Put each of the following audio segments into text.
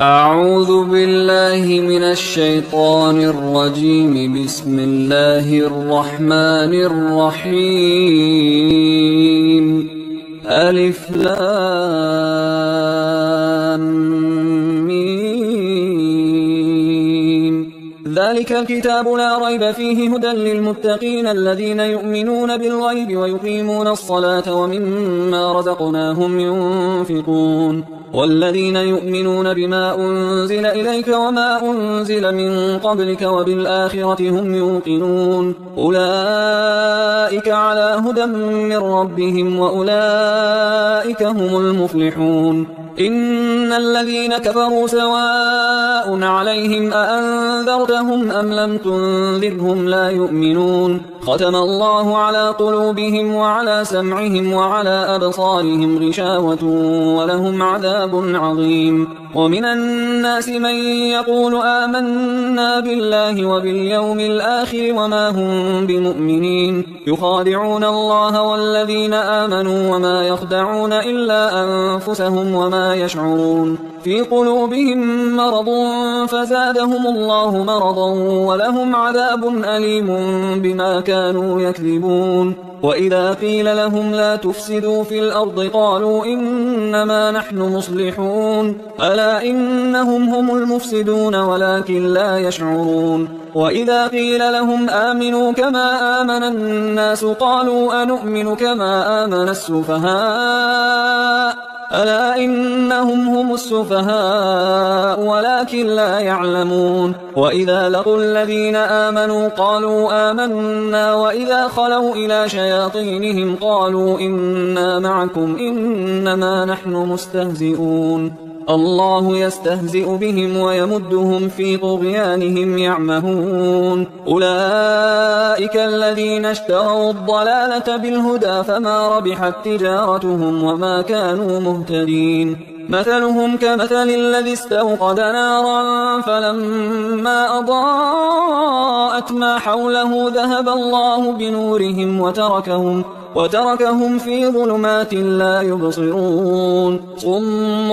أعوذ بالله من الشيطان الرجيم. بسم الله الرحمن الرحيم. ألف لام ميم. ذلك الكتاب لا ريب فيه هدى للمتقين الذين يؤمنون بالغيب ويقيمون الصلاة ومما رزقناهم ينفقون والذين يؤمنون بما أنزل إليك وما أنزل من قبلك وبالآخرة هم يوقنون أولئك على هدى من ربهم وأولئك هم المفلحون. إن الذين كفروا سواء عليهم أأنذرتهم أم لم تنذرهم لا يؤمنون. ختم الله على قلوبهم وعلى سمعهم وعلى أبصارهم غشاوة ولهم عذاب عظيم. ومن الناس من يقول آمنا بالله وباليوم الآخر وما هم بمؤمنين يخادعون الله والذين آمنوا وما يخدعون إلا أنفسهم وما يشعرون. في قلوبهم مرض فزادهم الله مرضا ولهم عذاب أليم بما كانوا يكذبون. وإذا قيل لهم لا تفسدوا في الأرض قالوا إنما نحن مصلحون ألا إنهم هم المفسدون ولكن لا يشعرون. وإذا قيل لهم آمنوا كما آمن الناس قالوا أنؤمن كما آمن السفهاء ألا إنهم هم السفهاء ولكن لا يعلمون. وإذا لقوا الذين آمنوا قالوا آمنا وإذا خلوا إلى شياطينهم قالوا إنا معكم إنما نحن مستهزئون. الله يستهزئ بهم ويمدهم في طغيانهم يعمهون. أولئك الذين اشتروا الضلالة بالهدى فما ربحت تجارتهم وما كانوا مهتدين. مثلهم كمثل الذي استوقد نارا فلما أضاءت ما حوله ذهب الله بنورهم وتركهم في ظلمات لا يبصرون. صم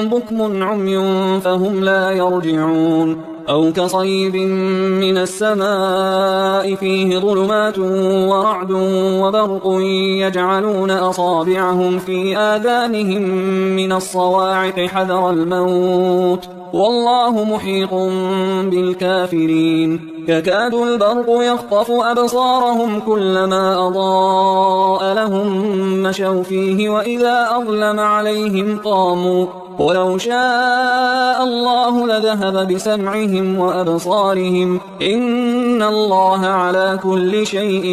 بكم عمي فهم لا يرجعون. أو كصيب من السماء فيه ظلمات ورعد وبرق يجعلون أصابعهم في آذانهم من الصواعق حذر الموت والله محيط بالكافرين. يكاد البرق يخطف أبصارهم كلما أضاء لهم مشوا فيه وإذا أظلم عليهم قاموا ولو شاء الله لذهب بسمعهم وأبصارهم إن الله على كل شيء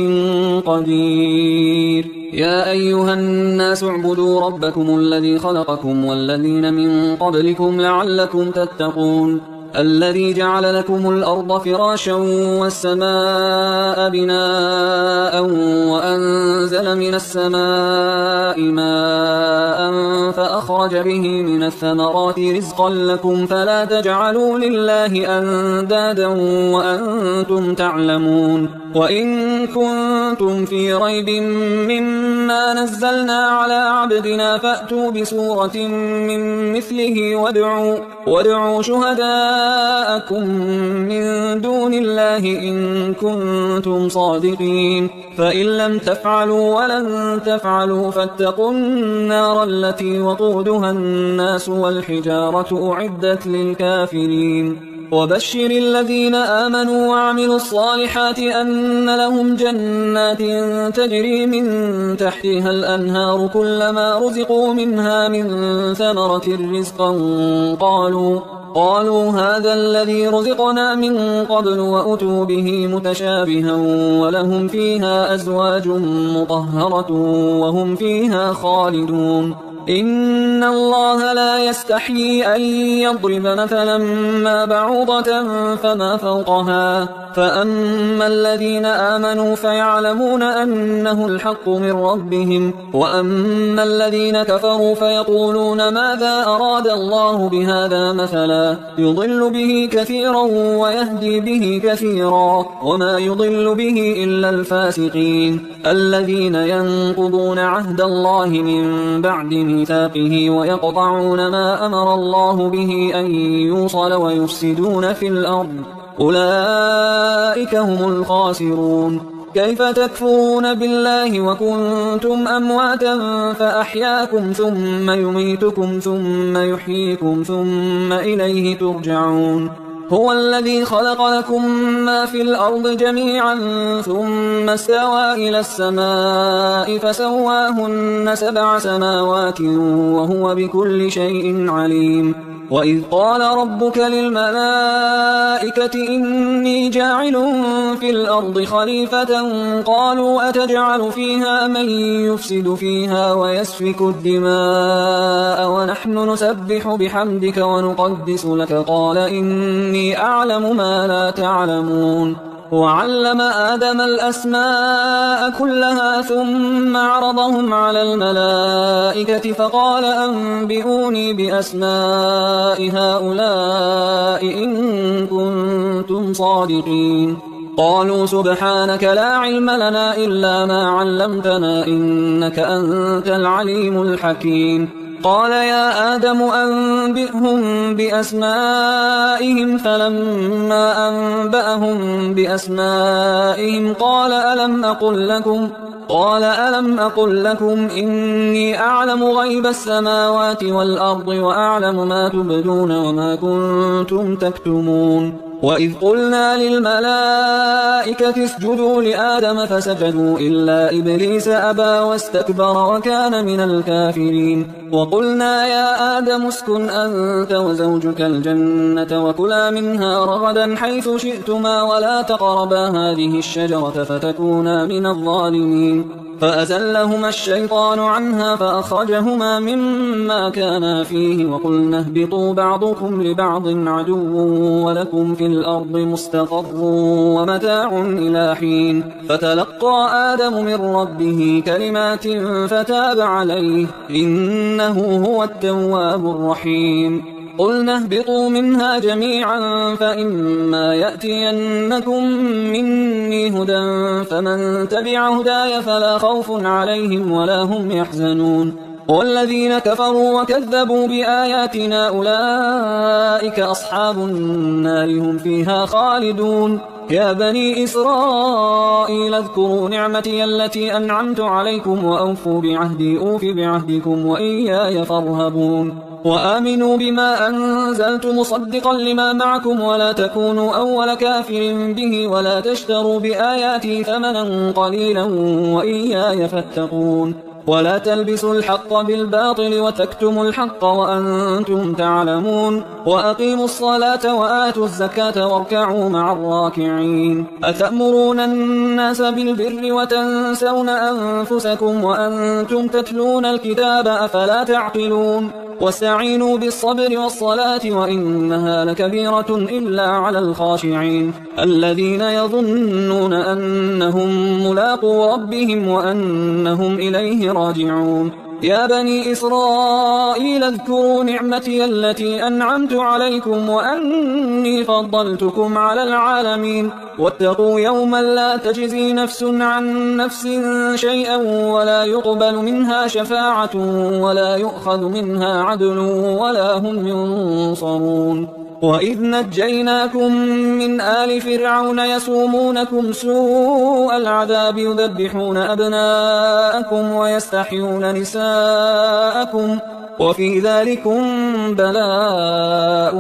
قدير. يا أيها الناس اعبدوا ربكم الذي خلقكم والذين من قبلكم لعلكم تتقون الذي جعل لكم الأرض فراشا والسماء بناء وأنزل من السماء ماء فأخرج به من الثمرات رزقا لكم فلا تجعلوا لله أندادا وأنتم تعلمون. وإن كنتم في ريب مما نزلنا على عبدنا فأتوا بسورة من مثله وادعوا شهداءكم من دون الله إن كنتم صادقين فإن لم تفعلوا ولن تفعلوا فاتقوا النار التي وقودها الناس والحجارة أعدت للكافرين. وبشر الذين آمنوا وعملوا الصالحات أن لهم جنات تجري من تحتها الأنهار كلما رزقوا منها من ثمرة رزقا قالوا هذا الذي رزقنا من قبل وأتوا به متشابها ولهم فيها أزواج مطهرة وهم فيها خالدون. إن الله لا يستحيي أن يضرب مثلا ما بعوضة فما فوقها فأما الذين آمنوا فيعلمون أنه الحق من ربهم وأما الذين كفروا فيقولون ماذا أراد الله بهذا مثلا يضل به كثيرا ويهدي به كثيرا وما يضل به إلا الفاسقين الذين ينقضون عهد الله من بعد ميثاقه ويقطعون ما أمر الله به أن يوصل ويفسدون في الأرض أولئك هم الخاسرون. كيف تكفرون بالله وكنتم أمواتا فأحياكم ثم يميتكم ثم يحييكم ثم إليه ترجعون. هو الذي خلق لكم ما في الأرض جميعا ثم استوى إلى السماء فسواهن 7 سماوات وهو بكل شيء عليم. وإذ قال ربك للملائكة إني جاعل في الأرض خليفة قالوا أتجعل فيها من يفسد فيها ويسفك الدماء ونحن نسبح بحمدك ونقدس لك قال إني أعلم ما لا تعلمون. وعلم آدم الأسماء كلها ثم عرضهم على الملائكة فقال أنبئوني بأسماء هؤلاء إن كنتم صادقين. قالوا سبحانك لا علم لنا إلا ما علمتنا إنك أنت العليم الحكيم. قال يا آدم أنبئهم بأسمائهم فلما أنبأهم بأسمائهم قال ألم أقل لكم إني أعلم غيب السماوات والأرض وأعلم ما تبدون وما كنتم تكتمون. وإذ قلنا للملائكة اسجدوا لآدم فسجدوا إلا إبليس أبى واستكبر وكان من الكافرين. وقلنا يا آدم اسكن أنت وزوجك الجنة وكلا منها رغدا حيث شئتما ولا تقربا هذه الشجرة فتكونا من الظالمين. فأزلهما الشيطان عنها فأخرجهما مما كانا فيه وقلنا اهبطوا بعضكم لبعض عدو ولكم في الأرض مستقر ومتاع إلى حين. فتلقى آدم من ربه كلمات فتاب عليه إنه هو التواب الرحيم. قلنا اهبطوا منها جميعا فإما يأتينكم مني هدى فمن تبع هداي فلا خوف عليهم ولا هم يحزنون. والذين كفروا وكذبوا بآياتنا أولئك أصحاب النار هم فيها خالدون. يا بني إسرائيل اذكروا نعمتي التي أنعمت عليكم وأوفوا بعهدي أوف بعهدكم وإياي فارهبون. وآمنوا بما أنزلت مصدقا لما معكم ولا تكونوا أول كافر به ولا تشتروا بآياتي ثمنا قليلا وإياي فاتقون. ولا تلبسوا الحق بالباطل وتكتموا الحق وأنتم تعلمون. وأقيموا الصلاة وآتوا الزكاة واركعوا مع الراكعين. أتأمرون الناس بالبر وتنسون أنفسكم وأنتم تتلون الكتاب أفلا تعقلون. واستعينوا بالصبر والصلاة وإنها لكبيرة إلا على الخاشعين الذين يظنون أنهم ملاقو ربهم وأنهم إليه راجعون. يا بني إسرائيل اذكروا نعمتي التي أنعمت عليكم وأني فضلتكم على العالمين. واتقوا يوما لا تجزي نفس عن نفس شيئا ولا يقبل منها شفاعة ولا يؤخذ منها عدل ولا هم ينصرون. وإذ نجيناكم من آل فرعون يسومونكم سوء العذاب يذبحون أبناءكم ويستحيون نساءكم وفي ذلكم بلاء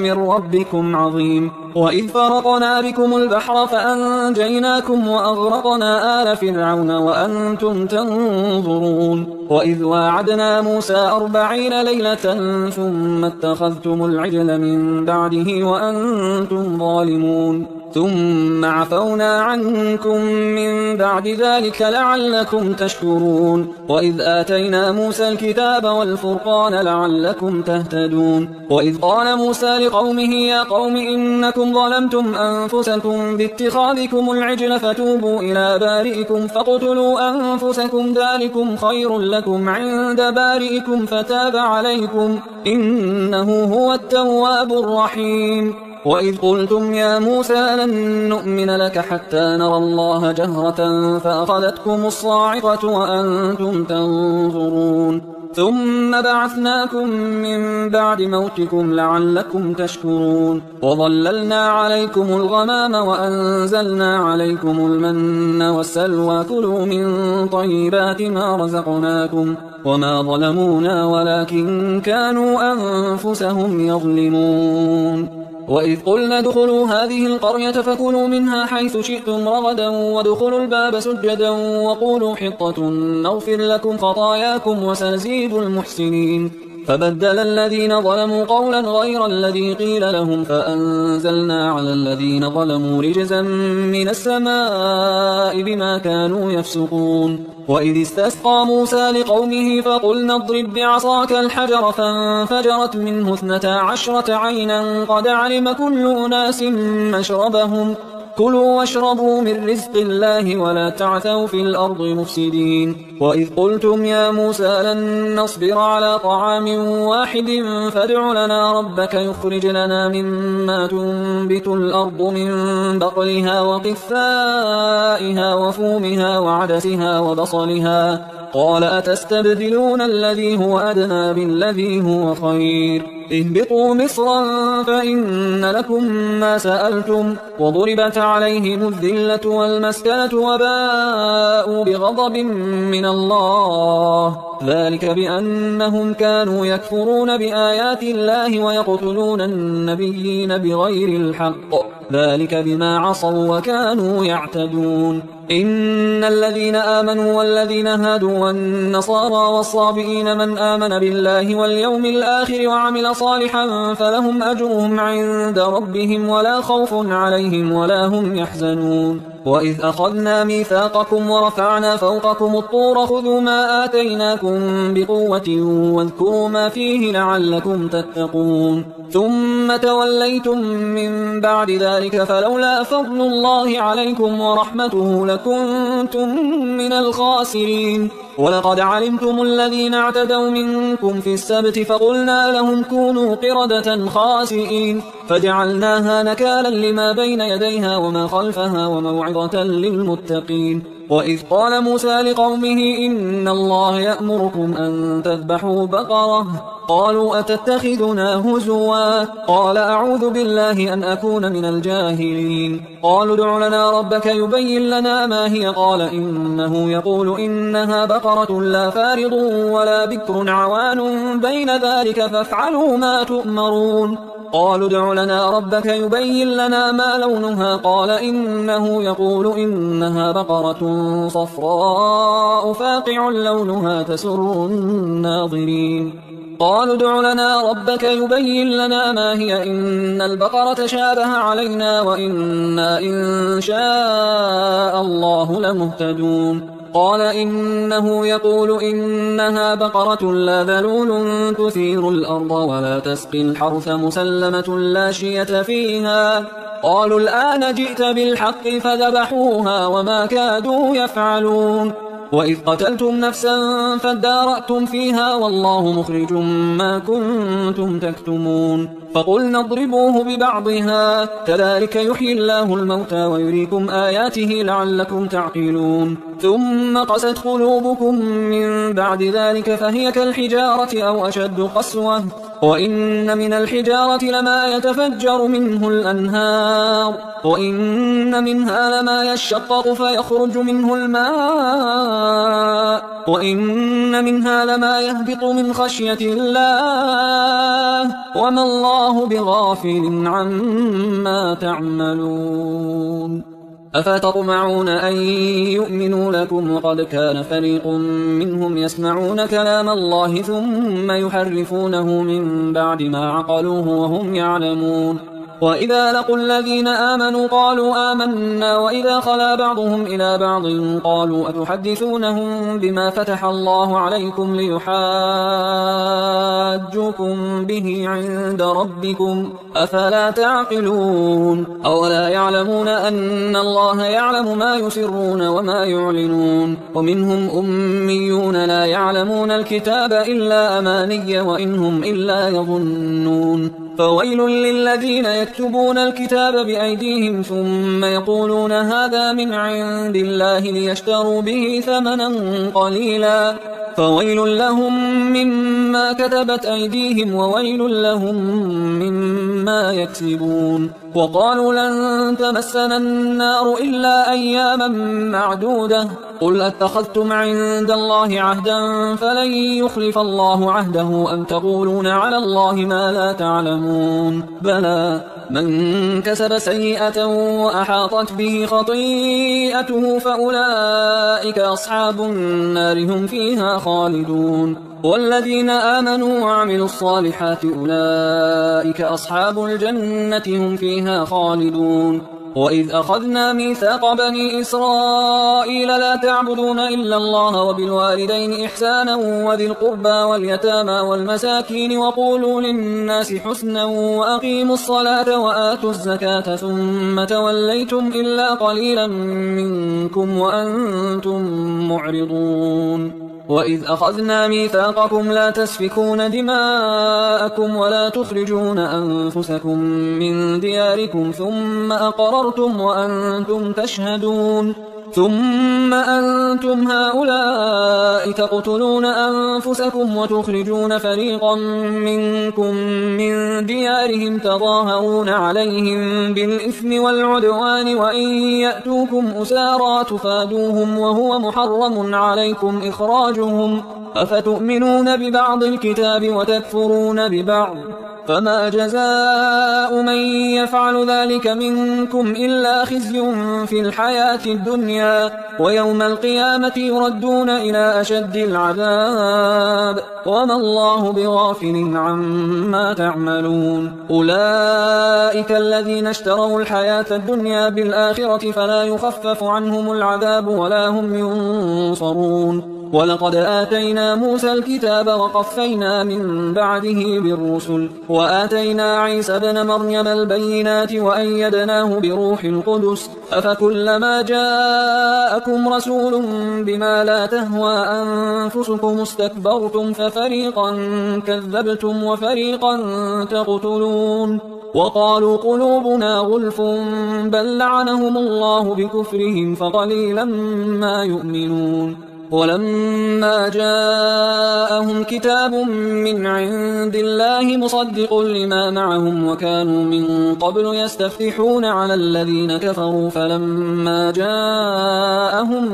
من ربكم عظيم. وإذ فرقنا بكم البحر فأنجيناكم وأغرقنا آل فرعون وأنتم تنظرون. وإذ واعدنا موسى 40 ليلة ثم اتخذتم العجل من بعده وأنتم ظالمون ثم عفونا عنكم من بعد ذلك لعلكم تشكرون. وإذ آتينا موسى الكتاب والفرقان لعلكم تهتدون. وإذ قال موسى لقومه يا قوم إنكم ظلمتم أنفسكم باتخاذكم العجل فتوبوا إلى بارئكم فاقتلوا أنفسكم ذلكم خير لكم عند بارئكم فتاب عليكم إنه هو التواب الرحيم. وإذ قلتم يا موسى لن نؤمن لك حتى نرى الله جهرة فأخذتكم الصاعقة وأنتم تنظرون. ثم بعثناكم من بعد موتكم لعلكم تشكرون وظللنا عليكم الغمام وأنزلنا عليكم المن والسلوى كلوا من طيبات ما رزقناكم وما ظلمونا ولكن كانوا أنفسهم يظلمون وإذ قلنا ادخلوا هذه القرية فكلوا منها حيث شئتم رغدا وادخلوا الباب سجدا وقولوا حطة نغفر لكم خطاياكم وسنزيد المحسنين فبدل الذين ظلموا قولا غير الذي قيل لهم فأنزلنا على الذين ظلموا رجزا من السماء بما كانوا يفسقون وإذ استسقى موسى لقومه فقلنا اضرب بعصاك الحجر فانفجرت منه 12 عينا قد علم كل أناس مشربهم كلوا واشربوا من رزق الله ولا تعثوا في الأرض مفسدين وإذ قلتم يا موسى لن نصبر على طعام واحد فادع لنا ربك يخرج لنا مما تنبت الأرض من بقلها وقثائها وفومها وعدسها وبصلها قال أتستبدلون الذي هو أدنى بالذي هو خير اهبطوا مصرا فإن لكم ما سألتم وضربت عليهم الذلة والمسكنة وباءوا بغضب من الله ذلك بأنهم كانوا يكفرون بآيات الله ويقتلون النبيين بغير الحق ذلك بما عصوا وكانوا يعتدون إن الذين آمنوا والذين هادوا والنصارى والصابئين من آمن بالله واليوم الآخر وعمل صالحا فلهم أجرهم عند ربهم ولا خوف عليهم ولا هم يحزنون وإذ أخذنا ميثاقكم ورفعنا فوقكم الطور خذوا ما آتيناكم بقوة واذكروا ما فيه لعلكم تتقون ثم توليتم من بعد ذلك فلولا فضل الله عليكم ورحمته لكنتم من الخاسرين ولقد علمتم الذين اعتدوا منكم في السبت فقلنا لهم كونوا قردة خاسئين فجعلناها نكالا لما بين يديها وما خلفها وموعظة للمتقين وإذ قال موسى لقومه إن الله يأمركم أن تذبحوا بقرة قالوا أتتخذنا هزوا قال أعوذ بالله أن أكون من الجاهلين قالوا ادع لنا ربك يبين لنا ما هي قال إنه يقول إنها بقرة لا فارض ولا بكر عوان بين ذلك فافعلوا ما تؤمرون قالوا ادع لنا ربك يبين لنا ما لونها قال إنه يقول إنها بقرة صفراء فاقع لونها تسر الناظرين قالوا ادع لنا ربك يبين لنا ما هي إن البقرة شابه علينا وإنا إن شاء الله لمهتدون قال إنه يقول إنها بقرة لا ذلول تثير الأرض ولا تسقي الحرث مسلمة لا شية فيها قالوا الآن جئت بالحق فذبحوها وما كادوا يفعلون وإذ قتلتم نفسا فادارأتم فيها والله مخرج ما كنتم تكتمون فقلنا اضربوه ببعضها كذلك يحيي الله الموتى ويريكم آياته لعلكم تعقلون ثم قست قلوبكم من بعد ذلك فهي كالحجارة أو أشد قسوة وإن من الحجارة لما يتفجر منه الأنهار وإن منها لما يشقق فيخرج منه الماء وإن منها لما يهبط من خشية الله وما الله بغافل عما تعملون أفتطمعون أن يؤمنوا لكم وقد كان فريق منهم يسمعون كلام الله ثم يحرفونه من بعد ما عقلوه وهم يعلمون وإذا لقوا الذين آمنوا قالوا آمنا وإذا خلا بعضهم إلى بعض قالوا أتحدثونهم بما فتح الله عليكم ليحاجوكم به عند ربكم أفلا تعقلون أولا يعلمون أن الله يعلم ما يسرون وما يعلنون ومنهم أميون لا يعلمون الكتاب إلا أماني وإنهم إلا يظنون فويل للذين يكتبون الكتاب بأيديهم ثم يقولون هذا من عند الله ليشتروا به ثمنا قليلا فويل لهم مما كتبت أيديهم وويل لهم مما يكسبون. وقالوا لن تمسنا النار إلا أياما معدودة قل أتخذتم عند الله عهدا فلن يخلف الله عهده أم تقولون على الله ما لا تعلمون بلى من كسب سيئة وأحاطت به خطيئته فأولئك أصحاب النار هم فيها خالدون. والذين آمنوا وعملوا الصالحات أولئك أصحاب الجنة هم فيها خالدون. وإذ أخذنا ميثاق بني إسرائيل لا تعبدون إلا الله وبالوالدين إحسانا وذي القربى واليتامى والمساكين وقولوا للناس حسنا وأقيموا الصلاة وآتوا الزكاة ثم توليتم إلا قليلا منكم وأنتم معرضون. وإذ أخذنا ميثاقكم لا تسفكون دماءكم ولا تخرجون أنفسكم من دياركم ثم أقررتم وأنتم تشهدون ثم أنتم هؤلاء تقتلون أنفسكم وتخرجون فريقا منكم من ديارهم تظاهرون عليهم بالإثم والعدوان وإن يأتوكم أسارى تفادوهم وهو محرم عليكم إخراجهم أفتؤمنون ببعض الكتاب وتكفرون ببعض فما جزاء من يفعل ذلك منكم إلا خزي في الحياة الدنيا ويوم القيامة يردون إلى أشد العذاب وما الله بغافل عما تعملون. أولئك الذين اشتروا الحياة الدنيا بالآخرة فلا يخفف عنهم العذاب ولا هم ينصرون. ولقد آتينا موسى الكتاب وقفينا من بعده بالرسل وآتينا عيسى ابن مريم البينات وأيدناه بروح القدس أفكلما جاءكم رسول بما لا تهوى أنفسكم استكبرتم ففريقا كذبتم وفريقا تقتلون. وقالوا قلوبنا غلف بل لعنهم الله بكفرهم فقليلا ما يؤمنون. ولما جاءهم كتاب من عند الله مصدق لما معهم وكانوا من قبل يستفتحون على الذين كفروا فلما جاءهم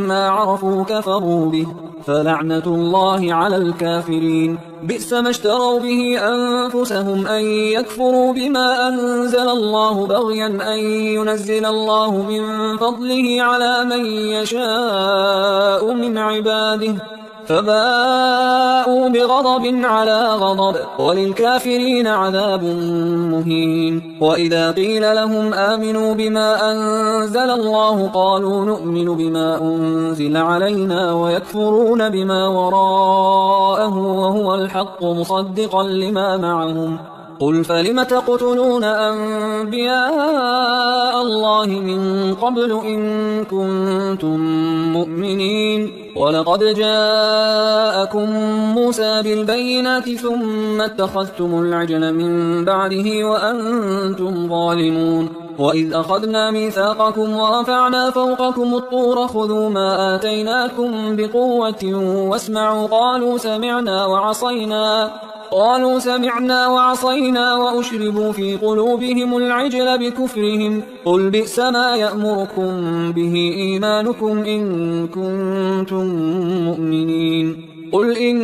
ما عرفوا كفروا به فلعنة الله على الكافرين. بئس ما اشتروا به أنفسهم أن يكفروا بما أنزل الله بغيا أن ينزل الله من فضله على من يشاء من عباده فباءوا بغضب على غضب وللكافرين عذاب مهين. وإذا قيل لهم آمنوا بما أنزل الله قالوا نؤمن بما أنزل علينا ويكفرون بما وراءه وهو الحق مصدقا لما معهم قل فلم تقتلون أنبياء الله من قبل إن كنتم مؤمنين. ولقد جاءكم موسى بالبينات ثم اتخذتم العجل من بعده وأنتم ظالمون. وإذ أخذنا ميثاقكم ورفعنا فوقكم الطور خذوا ما آتيناكم بقوة واسمعوا قالوا سمعنا وعصينا وأشربوا في قلوبهم العجل بكفرهم قل بئس ما يأمركم به إيمانكم إن كنتم مؤمنين. قل إن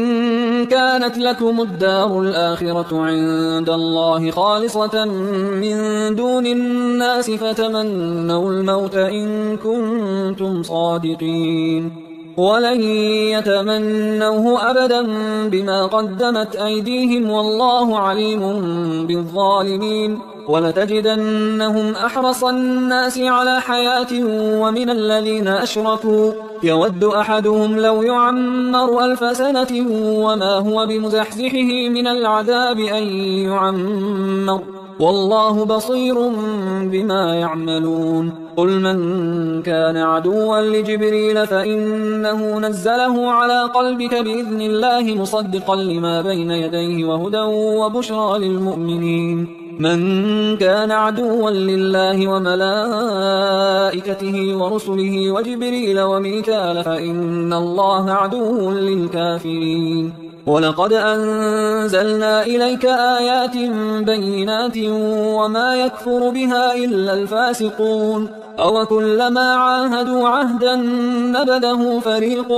كانت لكم الدار الآخرة عند الله خالصة من دون الناس فتمنوا الموت إن كنتم صادقين ولن يتمنوه أبدا بما قدمت أيديهم والله عليم بالظالمين. ولتجدنهم أحرص الناس على حياة ومن الذين أشركوا يود أحدهم لو يعمر 1000 سنة وما هو بمزحزحه من العذاب أن يعمر والله بصير بما يعملون. قل من كان عدوا لجبريل فإنه نزله على قلبك بإذن الله مصدقا لما بين يديه وهدى وبشرى للمؤمنين. من كان عدوا لله وملائكته ورسله وجبريل وميكال فإن الله عدو للكافرين ولقد أنزلنا إليك آيات بينات وما يكفر بها إلا الفاسقون أو كلما عاهدوا عهدا نبذه فريق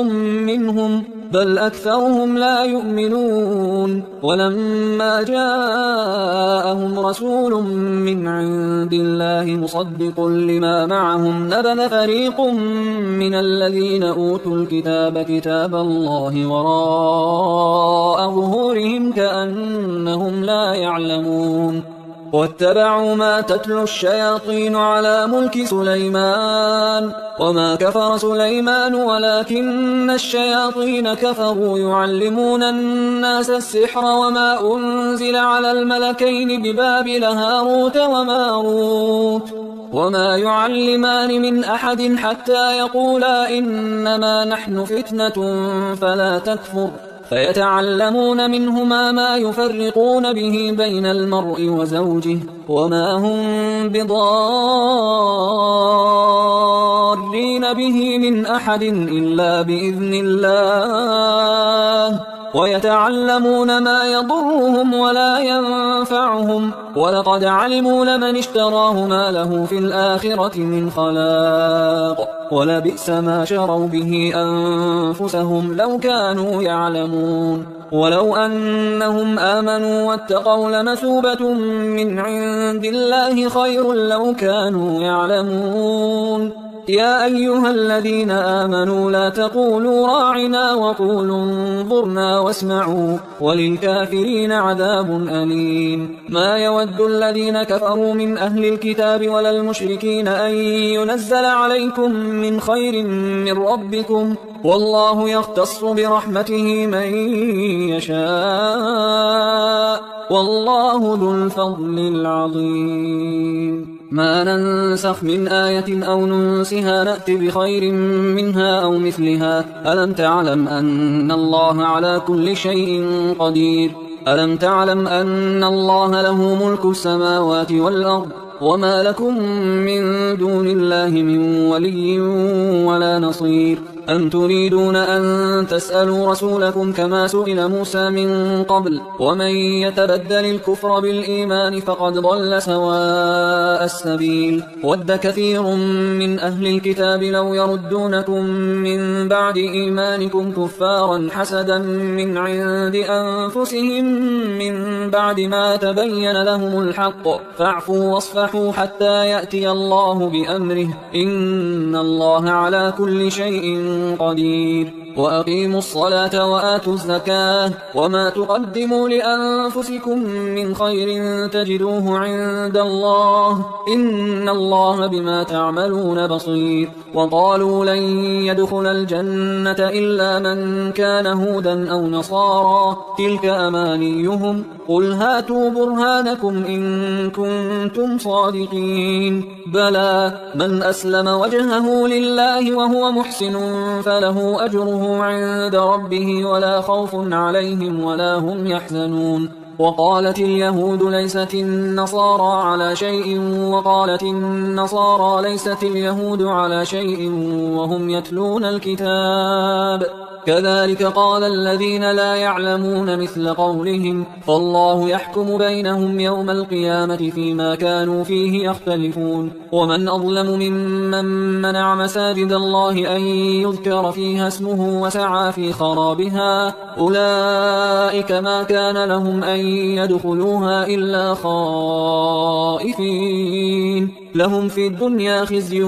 منهم بل أكثرهم لا يؤمنون ولما جاءهم رسول من عند الله مصدق لما معهم نبذ فريق من الذين أوتوا الكتاب كتاب الله وراء ظهورهم كأنهم لا يعلمون واتبعوا ما تتلو الشياطين على ملك سليمان وما كفر سليمان ولكن الشياطين كفروا يعلمون الناس السحر وما أنزل على الملكين ببابل هاروت وماروت وما يعلمان من أحد حتى يقولا إنما نحن فتنة فلا تكفر فيتعلمون منهما ما يفرقون به بين المرء وزوجه وما هم بضارين به من أحد إلا بإذن الله ويتعلمون ما يضرهم ولا ينفعهم ولقد علموا لمن اشتراه ما له في الآخرة من خلاق ولبئس ما شروا به أنفسهم لو كانوا يعلمون ولو أنهم آمنوا واتقوا لمثوبة من عند الله خير لو كانوا يعلمون يا أيها الذين آمنوا لا تقولوا راعنا وقولوا انظرنا واسمعوا وللكافرين عذاب أليم ما يود الذين كفروا من أهل الكتاب ولا المشركين أن ينزل عليكم من خير من ربكم والله يختص برحمته من يشاء والله ذو الفضل العظيم ما ننسخ من آية أو ننسها نأت بخير منها أو مثلها ألم تعلم أن الله على كل شيء قدير ألم تعلم أن الله له ملك السماوات والأرض وما لكم من دون الله من ولي ولا نصير أم تريدون أن تسألوا رسولكم كما سئل موسى من قبل ومن يتبدل الكفر بالإيمان فقد ضل سواء السبيل ود كثير من أهل الكتاب لو يردونكم من بعد إيمانكم كفارا حسدا من عند أنفسهم من بعد ما تبين لهم الحق فاعفوا واصفحوا حتى يأتي الله بأمره إن الله على كل شيء قدير وأقيموا الصلاة وآتوا الزكاة وما تقدموا لأنفسكم من خير تجدوه عند الله إن الله بما تعملون بصير وقالوا لن يدخل الجنة إلا من كان هودا أو نصارى تلك أمانيهم قل هاتوا برهانكم إن كنتم صادقين بلى من أسلم وجهه لله وهو محسن فله أجره عند ربه ولا خوف عليهم ولا هم يحزنون وقالت اليهود ليست النصارى على شيء وقالت النصارى ليست اليهود على شيء وهم يتلون الكتاب كذلك قال الذين لا يعلمون مثل قولهم فالله يحكم بينهم يوم القيامة فيما كانوا فيه يختلفون ومن أظلم ممن منع مساجد الله أن يذكر فيها اسمه وسعى في خرابها أولئك ما كان لهم أن يدخلوها إلا خائفين لهم في الدنيا خزي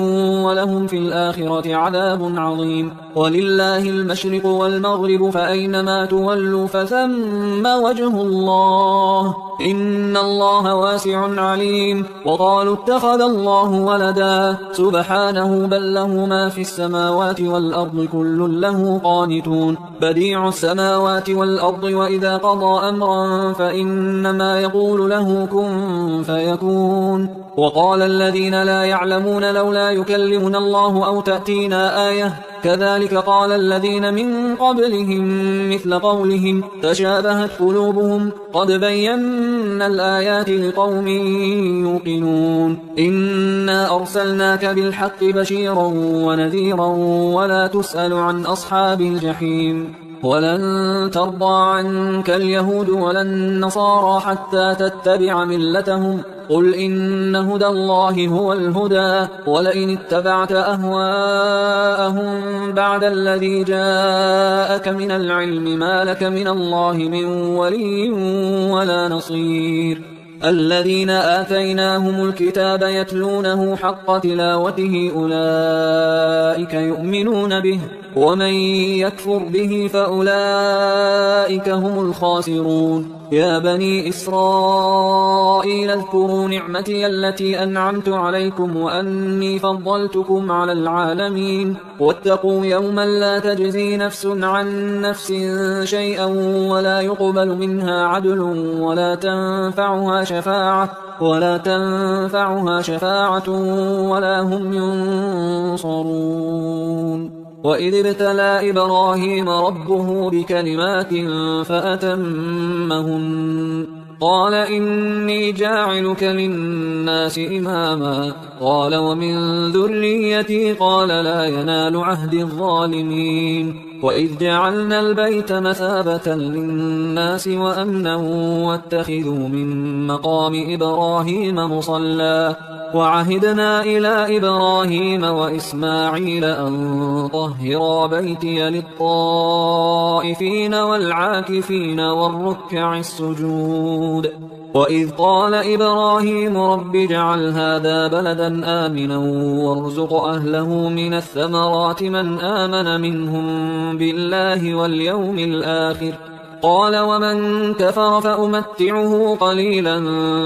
ولهم في الآخرة عذاب عظيم ولله المشرق والمغرب فأينما تولوا فثم وجه الله إن الله واسع عليم وقالوا اتخذ الله ولدا سبحانه بل له ما في السماوات والأرض كل له قانتون بديع السماوات والأرض وإذا قضى أمرا فإنما يقول له كن فيكون وقال الذين الذين لا يعلمون لولا يكلمنا الله أو تأتينا آية كذلك قال الذين من قبلهم مثل قولهم تشابهت قلوبهم قد بينا الآيات لقوم يوقنون إنا أرسلناك بالحق بشيرا ونذيرا ولا تسأل عن أصحاب الجحيم ولن ترضى عنك اليهود ولا النصارى حتى تتبع ملتهم قل إن هدى الله هو الهدى ولئن اتبعت أهواءهم بعد الذي جاءك من العلم ما لك من الله من ولي ولا نصير الذين آتيناهم الكتاب يتلونه حق تلاوته أولئك يؤمنون به ومن يكفر به فأولئك هم الخاسرون يا بني إسرائيل اذكروا نعمتي التي أنعمت عليكم وأني فضلتكم على العالمين واتقوا يوما لا تجزي نفس عن نفس شيئا ولا يقبل منها عدل ولا تنفعها شفاعة ولا هم ينصرون وإذ ابتلى إبراهيم ربه بكلمات فأتمهن قال إني جاعلك للناس إماما قال ومن ذريتي قال لا ينال عهد الظالمين وإذ جعلنا البيت مثابة للناس وأمنا واتخذوا من مقام إبراهيم مصلى وعهدنا إلى إبراهيم وإسماعيل أن طهرا بيتي للطائفين والعاكفين والركع السجود وإذ قال إبراهيم رب اجعل هذا بلدا آمنا وارزق أهله من الثمرات من آمن منهم بالله واليوم الآخر قال ومن كفر فأمتعه قليلا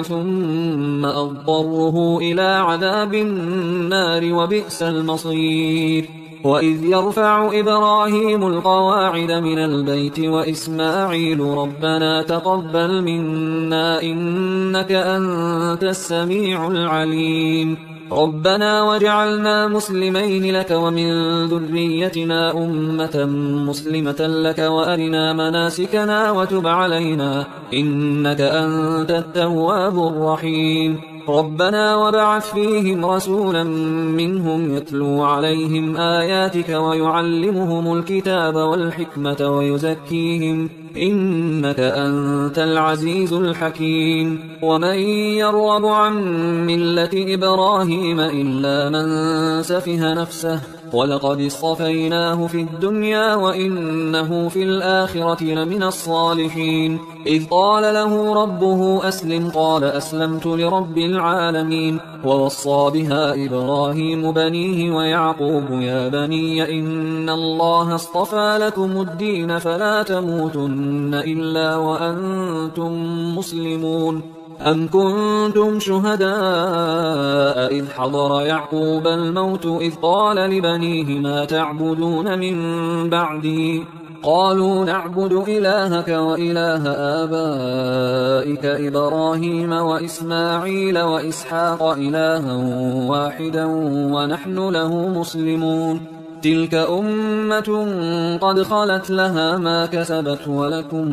ثم أضطره إلى عذاب النار وبئس المصير وإذ يرفع إبراهيم القواعد من البيت وإسماعيل ربنا تقبل منا إنك أنت السميع العليم ربنا واجعلنا مسلمين لك ومن ذريتنا أمة مسلمة لك وأرنا مناسكنا وتب علينا إنك أنت التواب الرحيم ربنا وابعث فيهم رسولا منهم يتلو عليهم آياتك ويعلمهم الكتاب والحكمة ويزكيهم إنك أنت العزيز الحكيم ومن يرغب عن ملة إبراهيم إلا من سفه نفسه ولقد اصطفيناه في الدنيا وإنه في الآخرة لمن الصالحين إذ قال له ربه أسلم قال أسلمت لرب العالمين ووصى بها إبراهيم بنيه ويعقوب يا بني إن الله اصطفى لكم الدين فلا تموتن إلا وأنتم مسلمون أم كنتم شهداء إذ حضر يعقوب الموت إذ قال لبنيه ما تعبدون من بعدي قالوا نعبد إلهك وإله آبائك إبراهيم وإسماعيل وإسحاق إلها واحدا ونحن له مسلمون تلك أمة قد خلت لها ما كسبت ولكم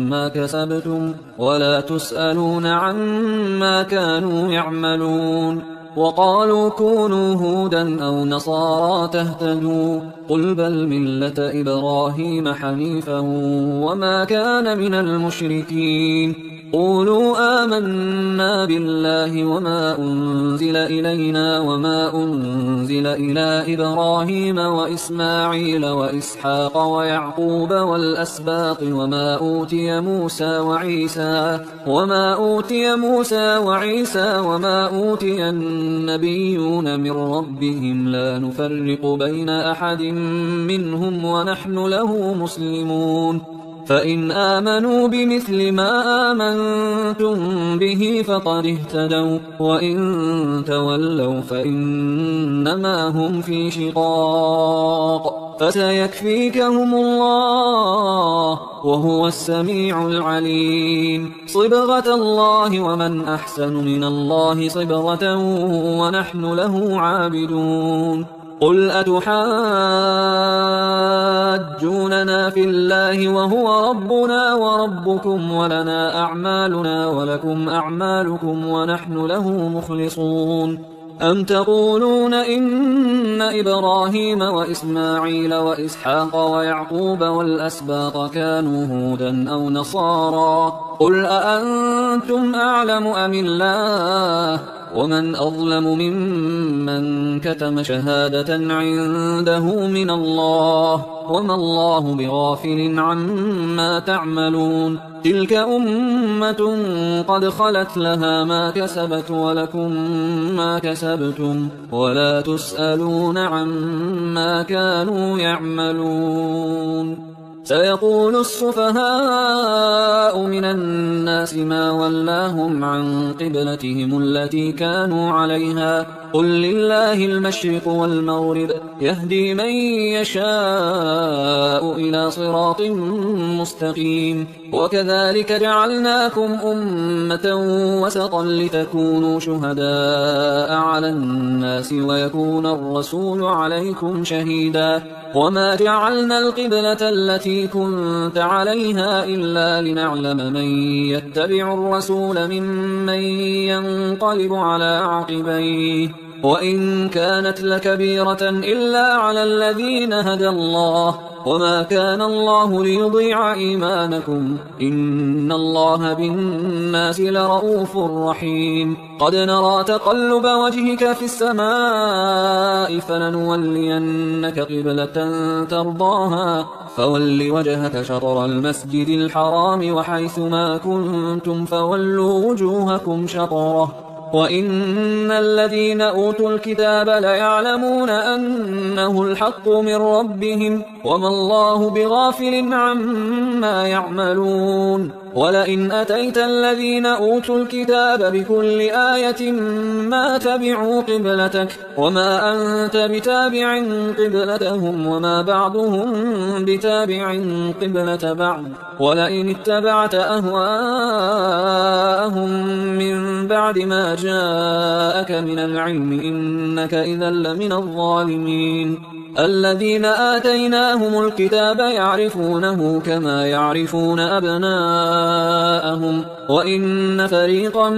ما كسبتم ولا تسألون عما كانوا يعملون وقالوا كونوا هودا أو نصارى تهتدوا قل بل ملة إبراهيم حنيفا وما كان من المشركين قولوا آمنا بالله وما أنزل إلينا وما أنزل إلى إبراهيم وإسماعيل وإسحاق ويعقوب والأسباط وما أوتي موسى وعيسى وما أوتي النبيون من ربهم لا نفرق بين أحد منهم ونحن له مسلمون فإن آمنوا بمثل ما آمنتم به فقد اهتدوا وإن تولوا فإنما هم في شقاق فسيكفيكهم الله وهو السميع العليم. صبغة الله ومن أحسن من الله صبغة ونحن له عابدون. قل أتحاجوننا في الله وهو ربنا وربكم ولنا أعمالنا ولكم أعمالكم ونحن له مخلصون. أم تقولون إن إبراهيم وإسماعيل وإسحاق ويعقوب والأسباط كانوا هودا أو نصارى؟ قل أأنتم أعلم أم الله؟ ومن أظلم ممن كتم شهادة عنده من الله وما الله بغافل عما تعملون. تلك أمة قد خلت لها ما كسبت ولكم ما كسبتم ولا تسألون عما كانوا يعملون. سيقول السفهاء من الناس ما ولاهم عن قبلتهم التي كانوا عليها قل لله المشرق والمغرب يهدي من يشاء إلى صراط مستقيم. وكذلك جعلناكم أمة وسطا لتكونوا شهداء على الناس ويكون الرسول عليكم شهيدا. وما جعلنا القبلة التي كنت عليها إلا لنعلم من يتبع الرسول ممن ينقلب على عقبيه وإن كانت لكبيرة إلا على الذين هدى الله وما كان الله ليضيع إيمانكم إن الله بالناس لرؤوف رحيم. قد نرى تقلب وجهك في السماء فلنولينك قبلة ترضاها فول وجهك شطر المسجد الحرام وحيث ما كنتم فولوا وجوهكم شطره وإن الذين أوتوا الكتاب ليعلمون أنه الحق من ربهم وما الله بغافل عما يعملون. ولئن أتيت الذين أوتوا الكتاب بكل آية ما تبعوا قبلتك وما أنت بتابع قبلتهم وما بعضهم بتابع قبلة بعض ولئن اتبعت أهواءهم من بعد ما جاءك من العلم إنك إذا لمن الظالمين. الذين آتيناهم الكتاب يعرفونه كما يعرفون أبناءهم وإن فريقا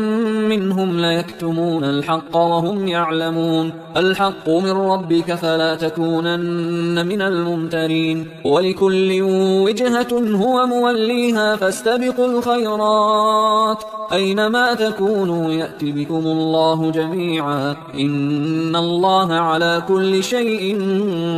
منهم ليكتمون الحق وهم يعلمون. الحق من ربك فلا تكونن من الممترين. ولكل وجهة هو موليها فاستبقوا الخيرات أينما تكونوا يأت بكم الله جميعا إن الله على كل شيء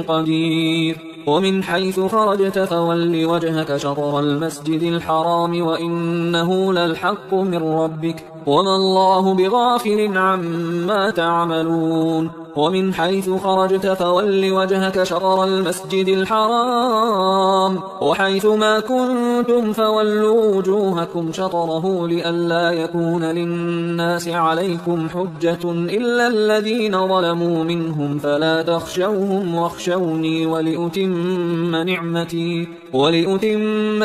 قدير. ومن حيث خرجت فول وجهك شطر المسجد الحرام وإنه للحق من ربك وما الله بغافل عما تعملون. ومن حيث خرجت فول وجهك شطر المسجد الحرام وحيث ما كنتم فولوا وجوهكم شطره لئلا يكون للناس عليكم حجة إلا الذين ظلموا منهم فلا تخشوهم واخشوني ولأتم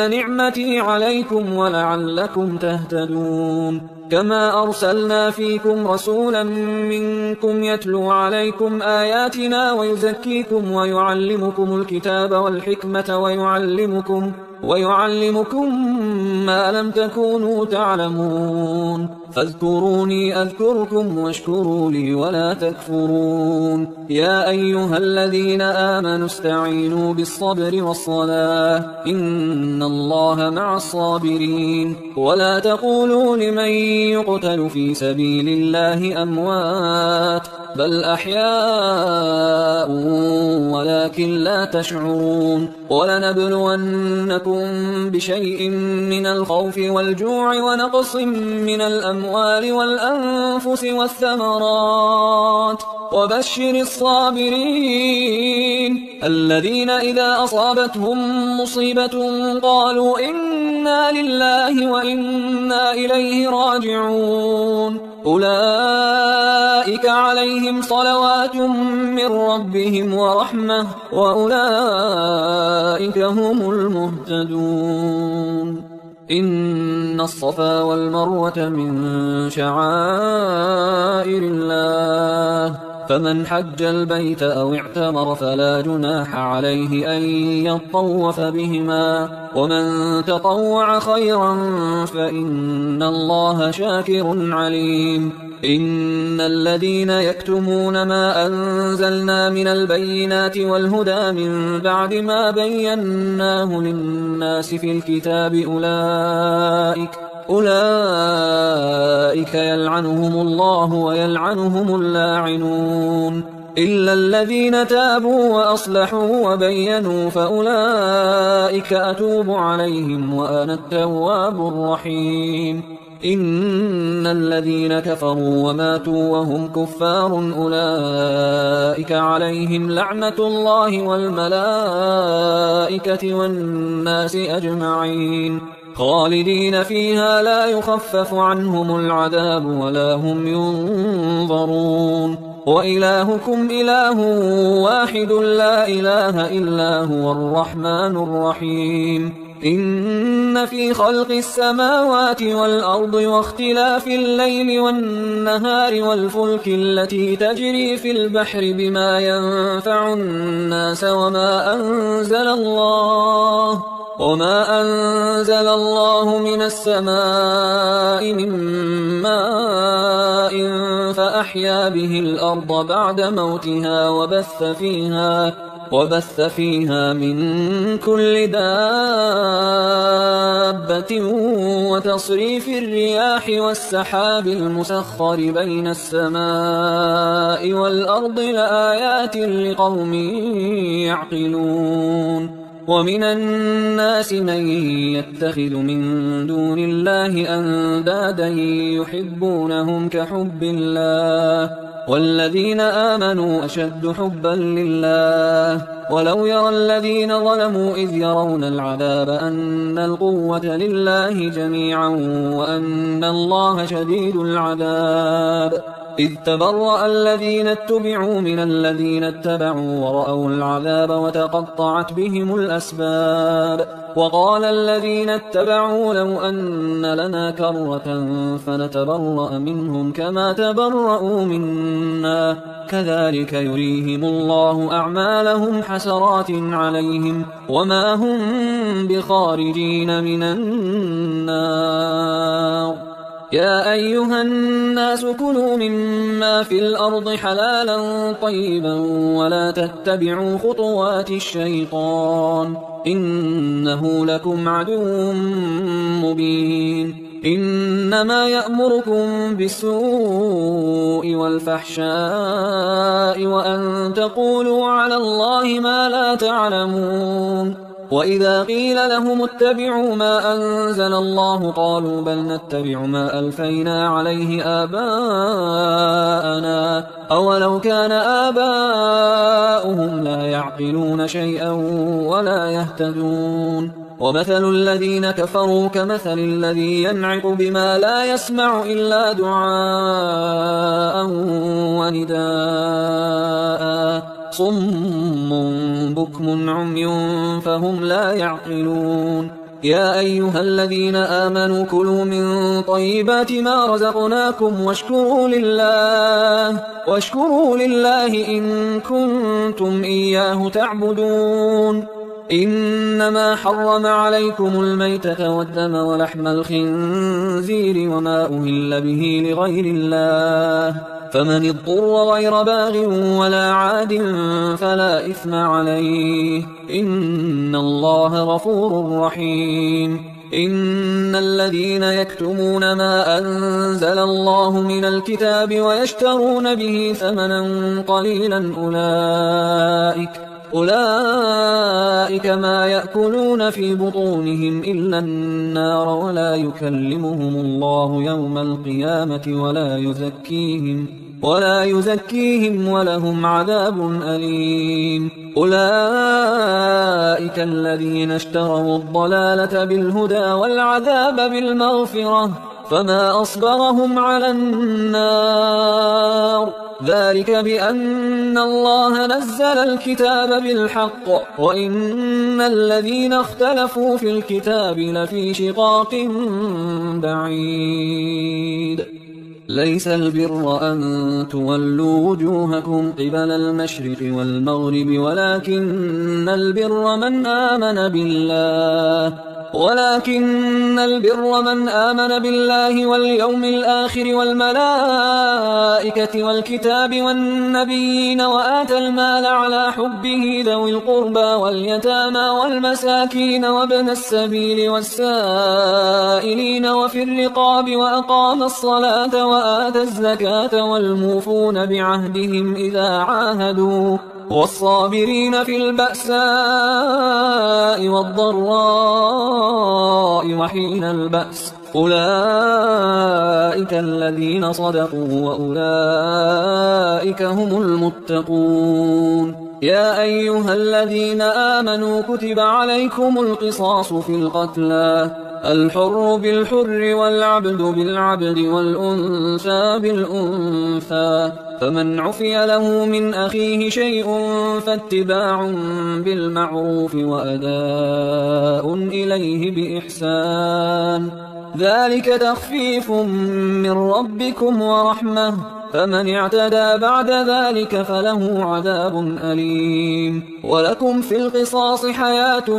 نعمتي عليكم ولعلكم تهتدون. كما أرسلنا فيكم رسولا منكم يتلو عليكم آياتنا ويزكيكم ويعلمكم الكتاب والحكمة ويعلمكم ما لم تكونوا تعلمون. فاذكروني أذكركم واشكروا لي ولا تكفرون. يا أيها الذين آمنوا استعينوا بالصبر والصلاة إن الله مع الصابرين. ولا تقولوا لمن يقتل في سبيل الله أموات بل أحياء ولكن لا تشعرون. ولنبلونكم بشيء من الخوف والجوع ونقص من الأموال والأنفس والثمرات وبشر الصابرين الذين إذا أصابتهم مصيبة قالوا إنا لله وإنا إليه راجعون. أولئك أولئك عليهم صلوات من ربهم ورحمة وأولئك هم المهتدون. إن الصفا والمروة من شعائر الله، فمن حج البيت أو اعتمر فلا جناح عليه أن يطوف بهما، ومن تطوع خيرا فإن الله شاكر عليم. إن الذين يكتمون ما أنزلنا من البينات والهدى من بعد ما بيناه للناس في الكتاب أولئك يلعنهم الله ويلعنهم اللاعنون، إلا الذين تابوا وأصلحوا وبينوا فأولئك أتوب عليهم وأنا التواب الرحيم. إن الذين كفروا وماتوا وهم كفار أولئك عليهم لعنة الله والملائكة والناس أجمعين، خالدين فيها لا يخفف عنهم العذاب ولا هم ينظرون. وإلهكم إله واحد لا إله إلا هو الرحمن الرحيم. إن في خلق السماوات والأرض واختلاف الليل والنهار والفلك التي تجري في البحر بما ينفع الناس وما أنزل الله من السماء من ماء فأحيا به الأرض بعد موتها وبث فيها من كل دابة وتصريف الرياح والسحاب المسخر بين السماء والأرض لآيات لقوم يعقلون. ومن الناس من يتخذ من دون الله أندادا يحبونهم كحب الله والذين آمنوا أشد حبا لله. ولو يرى الذين ظلموا إذ يرون العذاب أن القوة لله جميعا وأن الله شديد العذاب، إذ تبرأ الذين اتبعوا من الذين اتبعوا ورأوا العذاب وتقطعت بهم الأسباب. وقال الذين اتبعوا لو أن لنا كرة فنتبرأ منهم كما تبرأوا منا كذلك يريهم الله أعمالهم حسرات عليهم وما هم بخارجين من النار. يا أيها الناس كلوا مما في الأرض حلالا طيبا ولا تتبعوا خطوات الشيطان إنه لكم عدو مبين. إنما يأمركم بالسوء والفحشاء وأن تقولوا على الله ما لا تعلمون. وإذا قيل لهم اتبعوا ما أنزل الله قالوا بل نتبع ما ألفينا عليه آباءنا أولو كان آباؤهم لا يعقلون شيئا ولا يهتدون. ومثل الذين كفروا كمثل الذي ينعق بما لا يسمع إلا دعاء ونداء صم بكم عمي فهم لا يعقلون. يا أيها الذين آمنوا كلوا من طيبات ما رزقناكم واشكروا لله إن كنتم إياه تعبدون. إنما حرم عليكم الميتة والدم ولحم الخنزير وما أهل به لغير الله فمن اضطر غير باغ ولا عاد فلا إثم عليه إن الله غفور رحيم. إن الذين يكتمون ما أنزل الله من الكتاب ويشترون به ثمنا قليلا أولئك ما يأكلون في بطونهم إلا النار ولا يكلمهم الله يوم القيامة ولا يزكيهم ولهم عذاب أليم. أولئك الذين اشتروا الضلالة بالهدى والعذاب بالمغفرة فما أصبرهم على النار ذلك بأن الله نزل الكتاب بالحق وإن الذين اختلفوا في الكتاب لفي شقاق بعيد. ليس البر أن تولوا وجوهكم قبل المشرق والمغرب ولكن البر من آمن بالله واليوم الآخر والملائكة والكتاب والنبيين وآتى المال على حبه ذوي القربى واليتامى والمساكين وابن السبيل والسائلين وفي الرقاب وأقام الصلاة وآتى الزكاة والموفون بعهدهم إذا عاهدوا والصابرين في البأساء والضراء وحين البأس أولئك الذين صدقوا وأولئك هم المتقون. يا أيها الذين آمنوا كتب عليكم القصاص في القتلى الحر بالحر والعبد بالعبد والأنثى بالأنثى فمن عفي له من أخيه شيء فاتباع بالمعروف وأداء إليه بإحسان ذلك تخفيف من ربكم ورحمة فمن اعتدى بعد ذلك فله عذاب أليم. ولكم في القصاص حياة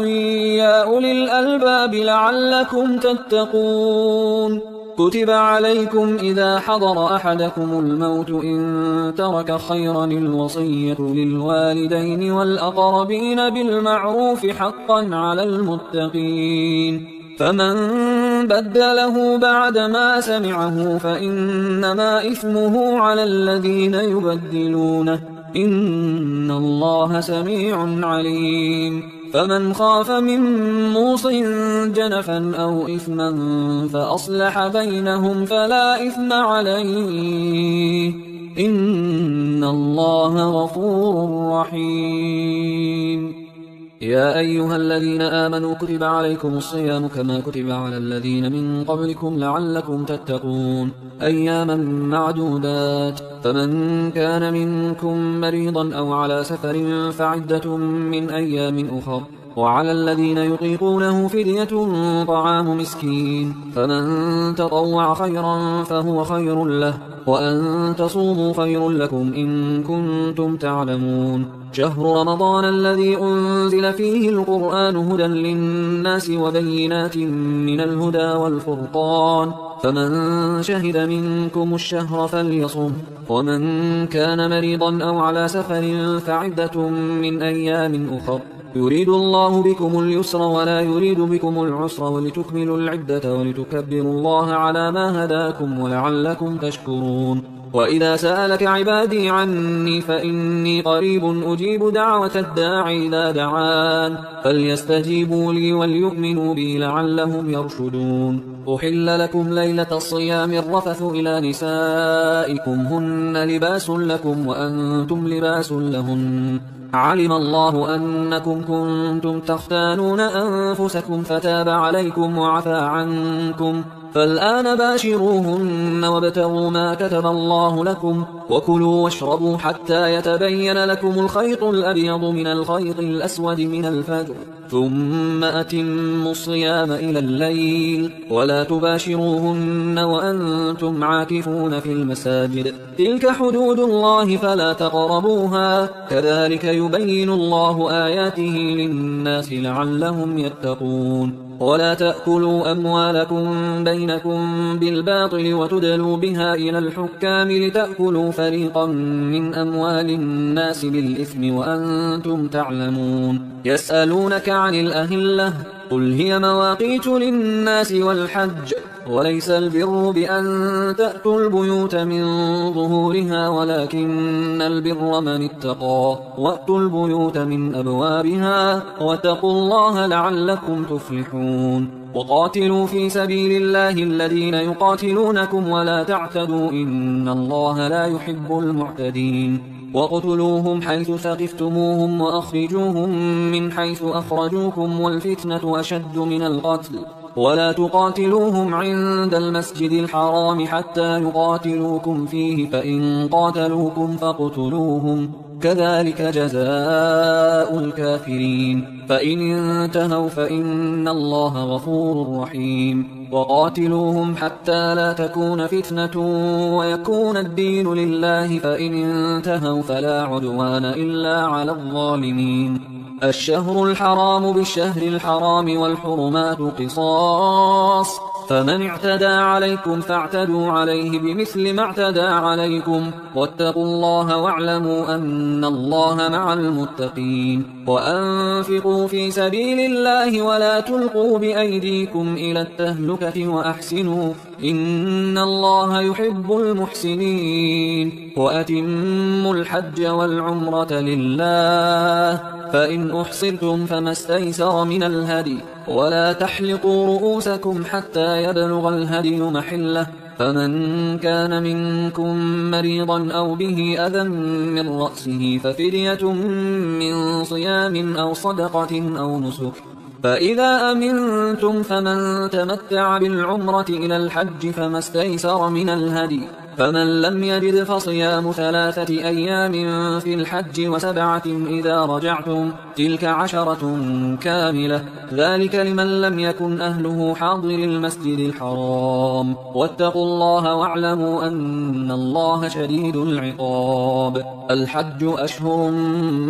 يا أولي الألباب لعلكم تتقون. كتب عليكم إذا حضر أحدكم الموت إن ترك خيرا الوصية للوالدين والأقربين بالمعروف حقا على المتقين. فمن بدله بعدما سمعه فإنما إثمه على الذين يبدلونه إن الله سميع عليم. فمن خاف من موص جنفا أو إثما فأصلح بينهم فلا إثم عليه إن الله غفور رحيم. يا أيها الذين آمنوا كتب عليكم الصيام كما كتب على الذين من قبلكم لعلكم تتقون أياما معدودات فمن كان منكم مريضا أو على سفر فعدة من أيام أخر وعلى الذين يطيقونه فدية طعام مسكين فمن تطوع خيرا فهو خير له وأن تصوموا خير لكم إن كنتم تعلمون. شهر رمضان الذي أنزل فيه القرآن هدى للناس وبينات من الهدى والفرقان فمن شهد منكم الشهر فليصم ومن كان مريضا أو على سفر فعدة من أيام أخر يريد الله بكم اليسر ولا يريد بكم العسر ولتكملوا العدة ولتكبروا الله على ما هداكم ولعلكم تشكرون. وإذا سألك عبادي عني فإني قريب أجيب دعوة الداعي إذا دعان فليستجيبوا لي وليؤمنوا بي لعلهم يرشدون. أحل لكم ليلة الصيام الرفث إلى نسائكم هن لباس لكم وأنتم لباس لهن علم الله أنكم كنتم تختانون أنفسكم فتاب عليكم وعفى عنكم فالآن باشروهن وابتغوا ما كتب الله لكم وكلوا واشربوا حتى يتبين لكم الخيط الأبيض من الخيط الأسود من الفجر ثم أتموا الصيام إلى الليل ولا تباشروهن وأنتم عاكفون في المساجد تلك حدود الله فلا تقربوها كذلك يبين الله آياته للناس لعلهم يتقون. ولا تأكلوا أموالكم بينكم بالباطل وتدلوا بها إلى الحكام لتأكلوا فريقا من أموال الناس بالإثم وأنتم تعلمون. يسألونك عن الأهلة قل هي مواقيت للناس والحج وليس البر بأن تأتوا البيوت من ظهورها ولكن البر من اتقى وأتوا البيوت من أبوابها واتقوا الله لعلكم تفلحون. وقاتلوا في سبيل الله الذين يقاتلونكم ولا تعتدوا إن الله لا يحب المعتدين. واقتلوهم حيث ثقفتموهم وأخرجوهم من حيث أخرجوكم والفتنة أشد من القتل ولا تقاتلوهم عند المسجد الحرام حتى يقاتلوكم فيه فإن قاتلوكم فاقتلوهم كذلك جزاء الكافرين فإن انتهوا فإن الله غفور رحيم وقاتلوهم حتى لا تكون فتنة ويكون الدين لله فإن انتهوا فلا عدوان إلا على الظالمين الشهر الحرام بالشهر الحرام والحرمات قصاص فمن اعتدى عليكم فاعتدوا عليه بمثل ما اعتدى عليكم واتقوا الله واعلموا أن الله مع المتقين وأنفقوا في سبيل الله ولا تلقوا بأيديكم إلى التهلكة وأحسنوا إن الله يحب المحسنين وأتموا الحج والعمرة لله فإن أحصرتم فما استيسر من الهدي ولا تحلقوا رؤوسكم حتى يبلغ الهدي محله فمن كان منكم مريضا أو به أذى من رأسه ففدية من صيام أو صدقة أو نسك فإذا أمنتم فمن تمتع بالعمرة إلى الحج فما استيسر من الهدي فمن لم يجد فصيام 3 أيام في الحج و7 إذا رجعتم تلك 10 كاملة ذلك لمن لم يكن أهله حاضر المسجد الحرام واتقوا الله واعلموا أن الله شديد العقاب الحج أشهر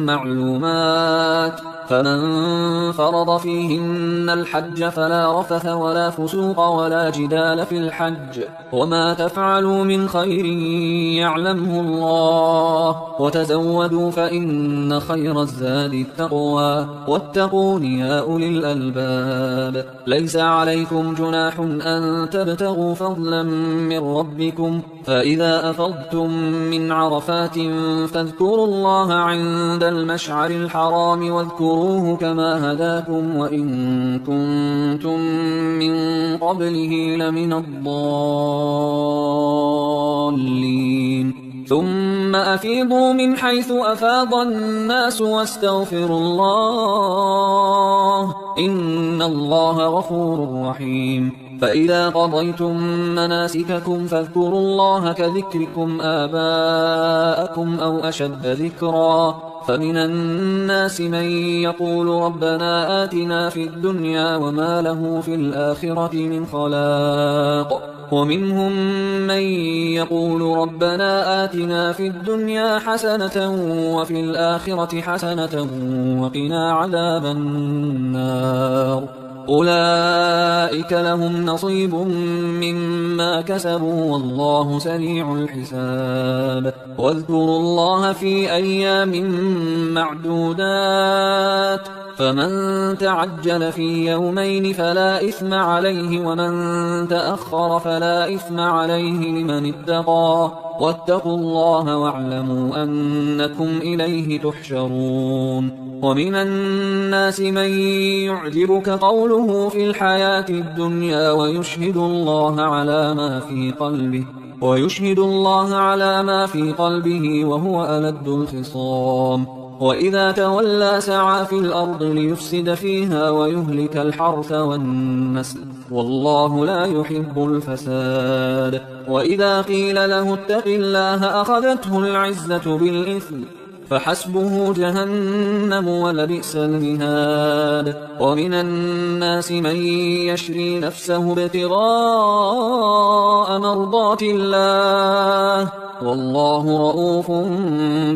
معلومات فمن فرض فيهن الحج فلا رفث ولا فسوق ولا جدال في الحج وما تفعلوا من خير يعلمه الله وتزودوا فإن خير الزاد التقوى واتقون يا أولي الألباب ليس عليكم جناح أن تبتغوا فضلا من ربكم فإذا أفضتم من عرفات فاذكروا الله عند المشعر الحرام واذكروه كما هداكم وإن كنتم من قبله لمن الضالين ثم أفيضوا من حيث أفاض الناس واستغفروا الله إن الله غفور رحيم فإذا قضيتم مناسككم فاذكروا الله كذكركم آباءكم أو أشد ذكرا فمن الناس من يقول ربنا آتنا في الدنيا وما له في الآخرة من خلاق ومنهم من يقول ربنا آتنا في الدنيا حسنة وفي الآخرة حسنة وقنا عذاب النار أولئك لهم نصيب مما كسبوا والله سريع الحساب واذكروا الله في أيام معدودات فمن تعجل في يومين فلا إثم عليه ومن تأخر فلا إثم عليه لمن اتقى واتقوا الله واعلموا أنكم إليه تحشرون ومن الناس من يعجبك قوله في الحياة الدنيا ويشهد الله على ما في قلبه وهو ألد الخصام وإذا تولى سعى في الأرض ليفسد فيها ويهلك الحرث والنسل والله لا يحب الفساد وإذا قيل له اتق الله أخذته العزة بالإثم فحسبه جهنم ولبئس المهاد ومن الناس من يشري نفسه ابتغاء مرضات الله والله رؤوف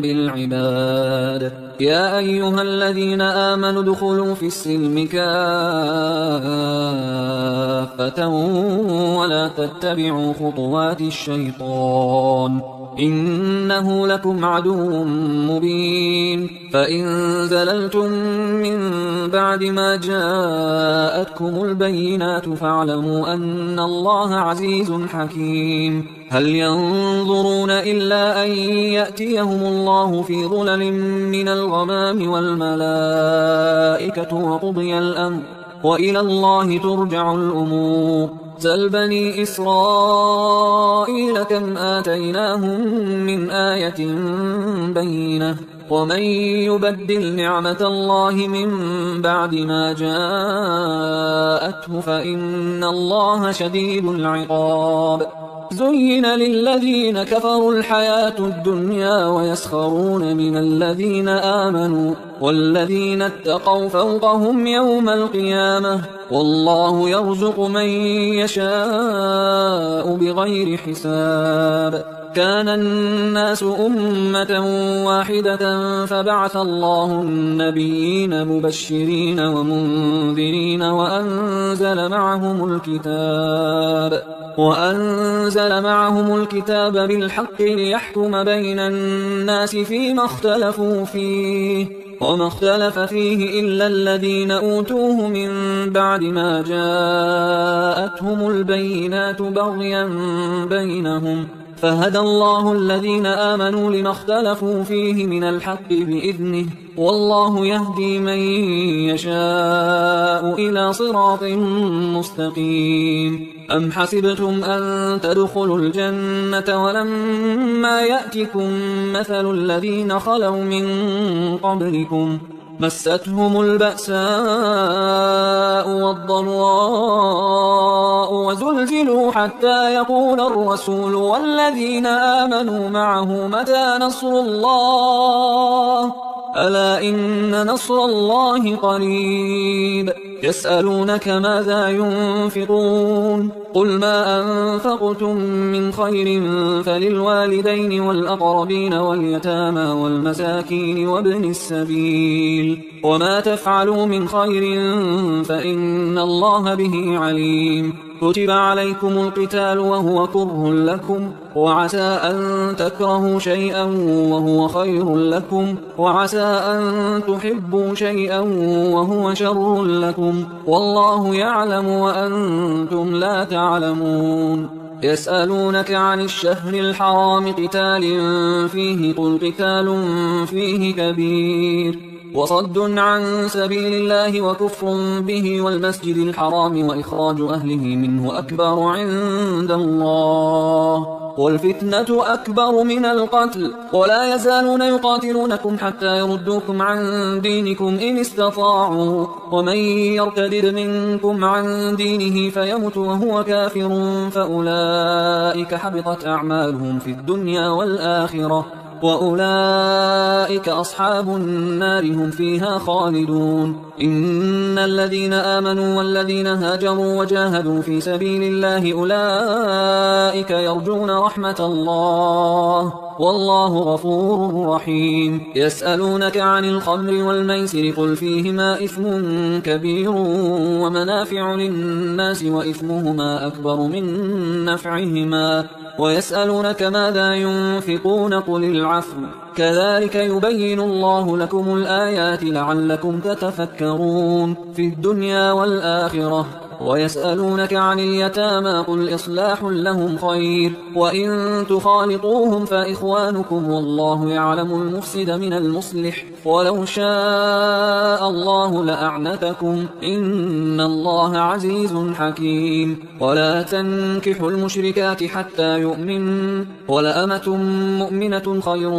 بالعباد يا أيها الذين آمنوا ادخلوا في السلم كافة ولا تتبعوا خطوات الشيطان إنه لكم عدو مبين فإن زللتم من بعد ما جاءتكم البينات فاعلموا أن الله عزيز حكيم هل ينظرون إلا أن يأتيهم الله في ظلل من الغمام والملائكة وقضي الأمر وإلى الله ترجع الأمور سل بني إسرائيل كم آتيناهم من آية بينة ومن يبدل نعمة الله من بعد ما جاءته فإن الله شديد العقاب. زين للذين كفروا الحياة الدنيا ويسخرون من الذين آمنوا والذين اتقوا فوقهم يوم القيامة والله يرزق من يشاء بغير حساب. كان الناس أمة واحدة فبعث الله النبيين مبشرين ومنذرين وأنزل معهم الكتاب بالحق ليحكم بين الناس فيما اختلفوا فيه وما اختلف فيه إلا الذين أوتوه من بعد ما جاءتهم البينات بغيا بينهم فهدى الله الذين آمنوا لما اختلفوا فيه من الحق بإذنه والله يهدي من يشاء إلى صراط مستقيم. أم حسبتم أن تدخلوا الجنة ولما يأتكم مثل الذين خلوا من قبلكم مستهم البأساء والضراء وزلزلوا حتى يقول الرسول والذين آمنوا معه متى نصر الله ألا إن نصر الله قريب. يسألونك ماذا ينفقون قل ما أنفقتم من خير فللوالدين والأقربين واليتامى والمساكين وابن السبيل وما تفعلوا من خير فإن الله به عليم. كتب عليكم القتال وهو كره لكم وعسى أن تكرهوا شيئا وهو خير لكم وعسى أن تحبوا شيئا وهو شر لكم والله يعلم وأنتم لا تعلمون. يسألونك عن الشهر الحرام قتال فيه قل قتال فيه كبير وصد عن سبيل الله وكفر به والمسجد الحرام وإخراج أهله منه أكبر عند الله والفتنة أكبر من القتل ولا يزالون يقاتلونكم حتى يردوكم عن دينكم إن استطاعوا ومن يرتد منكم عن دينه فيمت وهو كافر فأولئك حبطت أعمالهم في الدنيا والآخرة وأولئك أصحاب النار هم فيها خالدون. إن الذين آمنوا والذين هاجروا وجاهدوا في سبيل الله أولئك يرجون رحمة الله والله غفور رحيم. يسألونك عن الخمر والميسر قل فيهما إثم كبير ومنافع للناس وإثمهما أكبر من نفعهما ويسألونك ماذا ينفقون قل العفو كذلك يبين الله لكم الآيات لعلكم تتفكرون في الدنيا والآخرة. ويسألونك عن اليتامى قل إصلاح لهم خير وإن تخالطوهم فإخوانكم والله يعلم المفسد من المصلح ولو شاء الله لأعنتكم إن الله عزيز حكيم. ولا تنكحوا المشركات حتى يؤمن ولأمة مؤمنة خير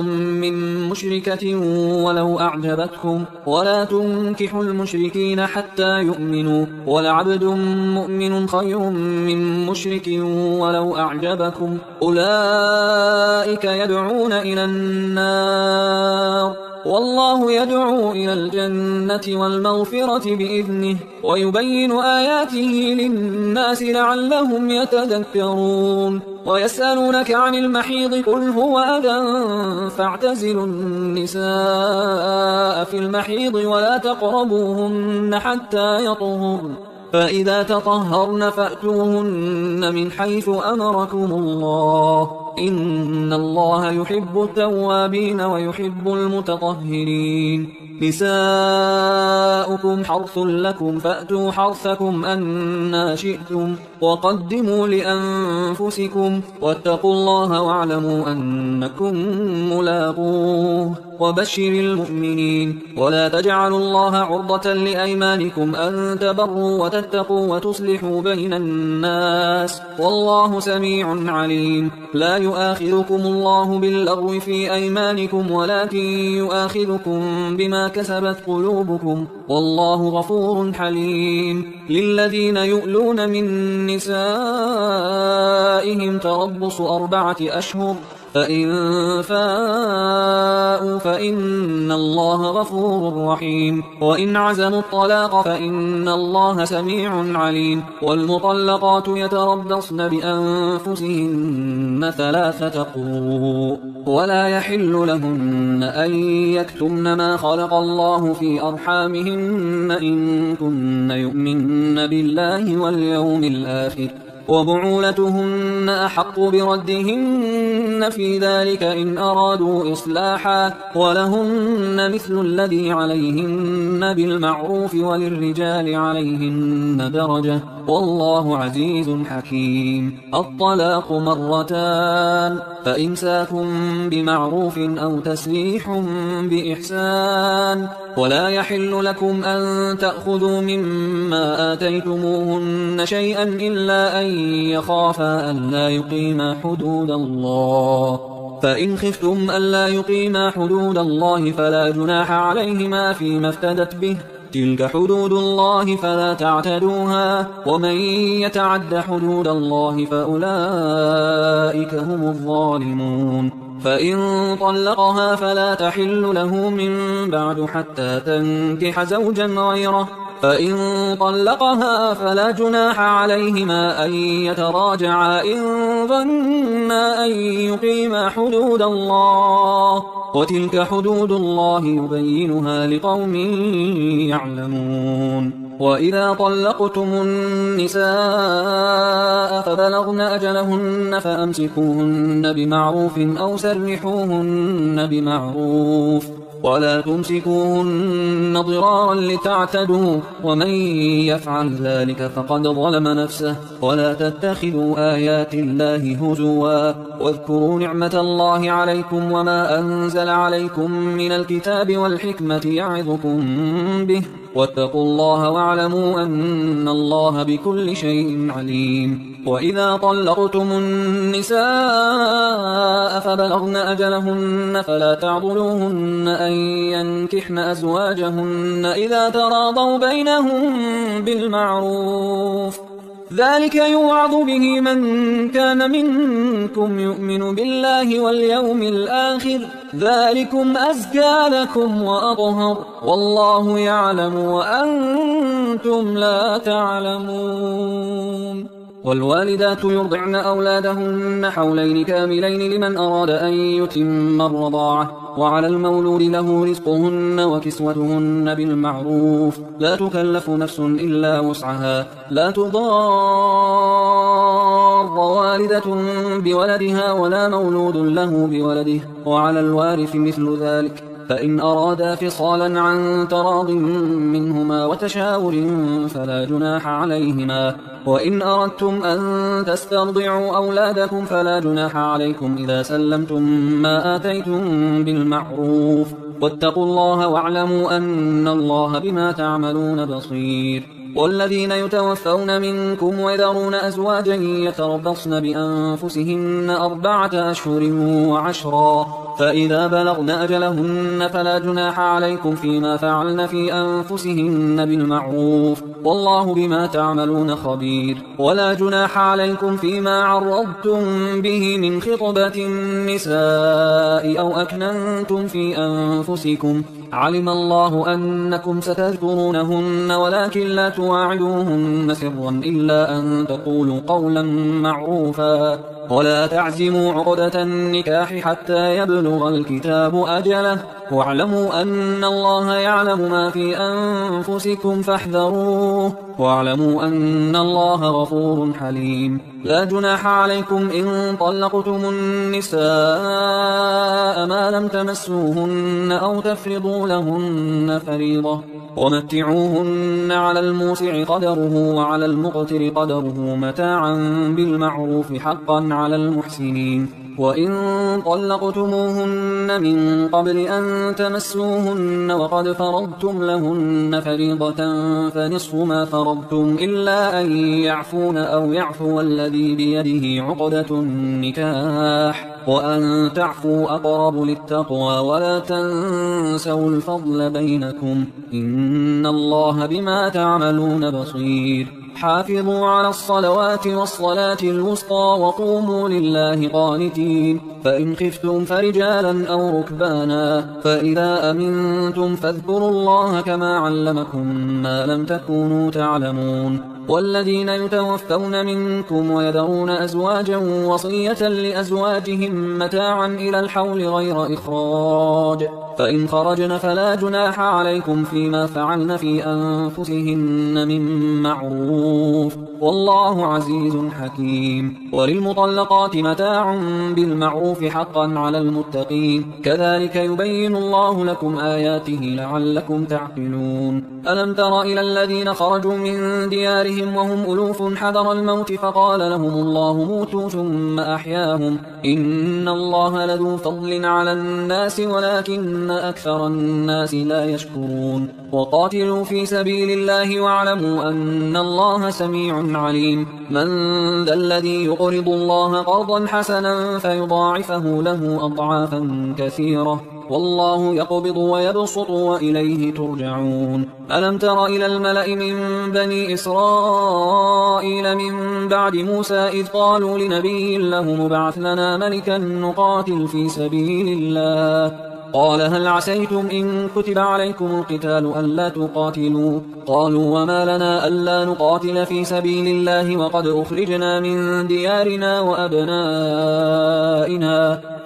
من مشركة ولو أعجبتكم ولا تنكحوا المشركين حتى يؤمنوا ولعبد مؤمن خير من مشرك ولو أعجبكم أولئك يدعون إلى النار والله يدعو إلى الجنة والمغفرة بإذنه ويبين آياته للناس لعلهم يتذكرون. ويسألونك عن المحيض قل هو أذى فاعتزلوا النساء في المحيض ولا تقربوهن حتى يطهرن فإذا تطهرن فأتوهن من حيث أمركم الله إن الله يحب التوابين ويحب المتطهرين. نساؤكم حرث لكم فأتوا حرثكم أنى شئتم وقدموا لأنفسكم واتقوا الله واعلموا أنكم ملاقوه وبشر المؤمنين. ولا تجعلوا الله عرضة لأيمانكم أن تبروا وتتقوا وتصلحوا بين الناس والله سميع عليم. لا يؤاخذكم الله باللغو في أيمانكم ولكن يؤاخذكم بما كسبت قلوبكم والله غفور حليم. للذين يؤلون من نسائهم تربص 4 أشهر فإن فاءوا فإن الله غفور رحيم. وإن عزموا الطلاق فإن الله سميع عليم. والمطلقات يتربصن بأنفسهن 3 قروء ولا يحل لهن أن يكتمن ما خلق الله في أرحامهن إن كن يؤمن بالله واليوم الآخر وبعولتهن أحق بردهن في ذلك إن أرادوا إصلاحا ولهن مثل الذي عليهن بالمعروف وللرجال عليهن درجة والله عزيز حكيم. الطلاق 2 فإمساك بمعروف أو تسريح بإحسان. ولا يحل لكم أن تأخذوا مما آتيتموهن شيئا إلا أن يخافا ألا يقيما حدود الله فإن خفتم ألا يقيما حدود الله فلا جناح عليهما فيما افتدت به تلك حدود الله فلا تعتدوها ومن يتعد حدود الله فأولئك هم الظالمون. فإن طلقها فلا تحل له من بعد حتى تنكح زوجا غيره فإن طلقها فلا جناح عليهما أن يتراجعا إن ظنا أن يقيما حدود الله وتلك حدود الله يبينها لقوم يعلمون. وإذا طلقتم النساء فبلغن أجلهن فأمسكوهن بمعروف أو سرحوهن بمعروف ولا تمسكوهن ضرارا لتعتدوا ومن يفعل ذلك فقد ظلم نفسه. ولا تتخذوا آيات الله هزوا واذكروا نعمة الله عليكم وما أنزل عليكم من الكتاب والحكمة يعظكم به واتقوا الله واعلموا أن الله بكل شيء عليم. وإذا طلقتم النساء فبلغن أجلهن فلا تعضلوهن أن ينكحن أزواجهن إذا تراضوا بينهم بالمعروف ذلك يوعظ به من كان منكم يؤمن بالله واليوم الآخر ذلكم أزكى لكم وأطهر والله يعلم وأنتم لا تعلمون. والوالدات يرضعن أولادهن حولين كاملين لمن أراد أن يتم الرضاعة وعلى المولود له رزقهن وكسوتهن بالمعروف لا تكلف نفس إلا وسعها لا تضار والدة بولدها ولا مولود له بولده وعلى الوارث مثل ذلك فإن أرادا فصالا عن تراض منهما وتشاور فلا جناح عليهما. وإن أردتم أن تسترضعوا أولادكم فلا جناح عليكم إذا سلمتم ما آتيتم بالمعروف واتقوا الله واعلموا أن الله بما تعملون بصير. والذين يتوفون منكم ويذرون أزواجا يتربصن بأنفسهن 4 أشهر و10 فإذا بلغن أجلهن فلا جناح عليكم فيما فعلن في أنفسهن بالمعروف والله بما تعملون خبير. ولا جناح عليكم فيما عرضتم به من خطبة النساء أو أكننتم في أنفسكم علم الله أنكم ستذكرونهن ولكن لا تواعدوهن سرا إلا أن تقولوا قولا معروفا ولا تعزموا عقدة النكاح حتى يبلغ الكتاب أجله واعلموا أن الله يعلم ما في أنفسكم فاحذروه واعلموا أن الله غفور حليم. لا جناح عليكم إن طلقتم النساء ما لم تمسوهن أو تفرضوا لهن فريضة ومتعوهن على الموسع قدره وعلى المقتر قدره متاعا بالمعروف حقا على المحسنين. وإن طلقتموهن من قبل أن تمسوهن وقد فرضتم لهن فريضة فنصف ما فرضتم أردتم إلا أن يعفون أو يعفو الذي بيده عقدة النكاح وأن تعفوا أقرب للتقوى ولا تنسوا الفضل بينكم إن الله بما تعملون بصير حافظوا على الصلوات والصلاة الوسطى وقوموا لله قانتين فإن خفتم فرجالا أو ركبانا فإذا أمنتم فاذكروا الله كما علمكم ما لم تكونوا تعلمون والذين يتوفون منكم ويذرون أزواجا وصية لأزواجهم متاعا إلى الحول غير إخراج فإن خرجن فلا جناح عليكم فيما فعلن في أنفسهن من معروف والله عزيز حكيم وللمطلقات متاع بالمعروف حقا على المتقين كذلك يبين الله لكم آياته لعلكم تعقلون ألم تر إلى الذين خرجوا من ديارهم وهم ألوف حذر الموت فقال لهم الله موتوا ثم أحياهم إن الله لذو فضل على الناس ولكن أكثر الناس لا يشكرون وقاتلوا في سبيل الله واعلموا أن الله سميع عليم من ذا الذي يقرض الله قرضا حسنا فيضاعفه له أضعافا كثيرة والله يقبض ويبسط وإليه ترجعون ألم تر إلى الملأ من بني إسرائيل من بعد موسى إذ قالوا لنبي له مبعث لنا ملكا نقاتل في سبيل الله قال هل عسيتم إن كتب عليكم القتال ألا تقاتلوا قالوا وما لنا ألا نقاتل في سبيل الله وقد أخرجنا من ديارنا وأبنائنا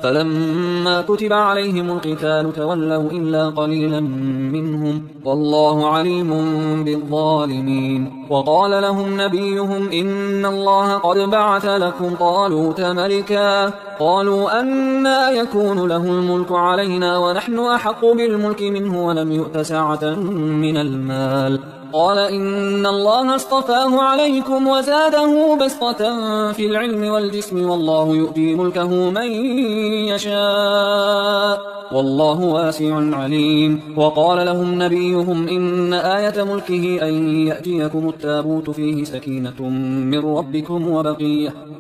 فلما كتب عليهم القتال تولوا إلا قليلا منهم والله عليم بالظالمين وقال لهم نبيهم إن الله قد بعث لكم طالوت ملكا قالوا أنى يكون له الملك علينا ونحن أحق بالملك منه ولم يؤت سعة من المال قال إن الله اصطفاه عليكم وزاده بسطة في العلم والجسم والله يؤتي ملكه من يشاء والله واسع عليم وقال لهم نبيهم إن آية ملكه أن يأتيكم التابوت فيه سكينة من ربكم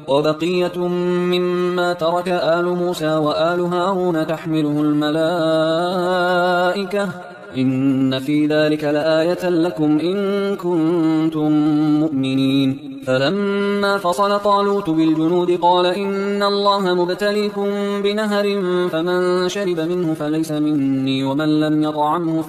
وبقية مما ترك آل موسى وآل هارون تحمله الملائكة إن في ذلك لآية لكم إن كنتم مؤمنين فلما فصل طالوت بالجنود قال إن الله مبتليكم بنهر فمن شرب منه فليس مني ومن لم يطعمه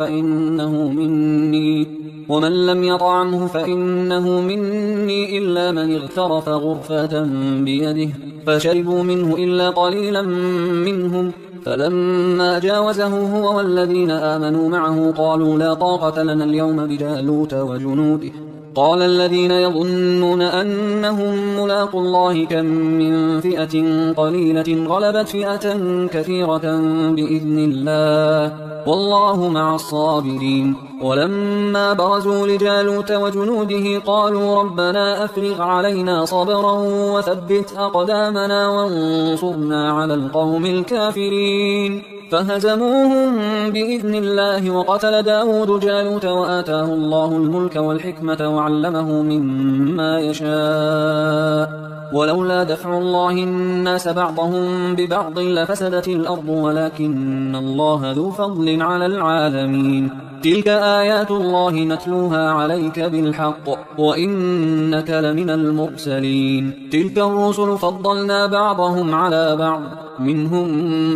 فإنه مني إلا من اغترف غرفة بيده فشربوا منه إلا قليلا منهم فلما جاوزه هو والذين آمنوا معه قالوا لا طاقة لنا اليوم بجالوت وجنوده قال الذين يظنون أنهم ملاقوا الله كم من فئة قليلة غلبت فئة كثيرة بإذن الله والله مع الصابرين ولما برزوا لجالوت وجنوده قالوا ربنا أفرغ علينا صبرا وثبت أقدامنا وانصرنا على القوم الكافرين فهزموهم بإذن الله وقتل داود جالوت وآتاه الله الملك والحكمة وعلمه مما يشاء ولولا دفع الله الناس بعضهم ببعض لفسدت الأرض ولكن الله ذو فضل على العالمين تلك آيات الله نتلوها عليك بالحق وإنك لمن المرسلين تلك الرسل فضلنا بعضهم على بعض منهم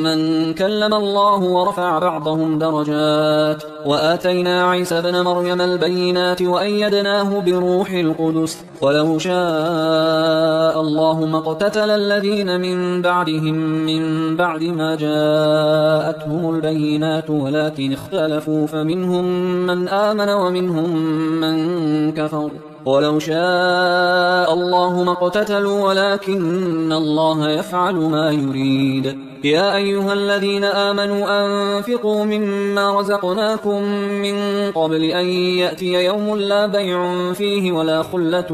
من كلم الله ورفع بعضهم درجات وآتينا عيسى ابن مريم البينات وأيدناه بروح القدس ولو شاء الله ما اقتتل الذين من بعدهم من بعد ما جاءتهم البينات ولكن اختلفوا فمنهم من آمن ومنهم من كفر ولو شاء الله ما اقتتلوا ولكن الله يفعل ما يريد يا أيها الذين آمنوا أنفقوا مما رزقناكم من قبل أن يأتي يوم لا بيع فيه ولا خلة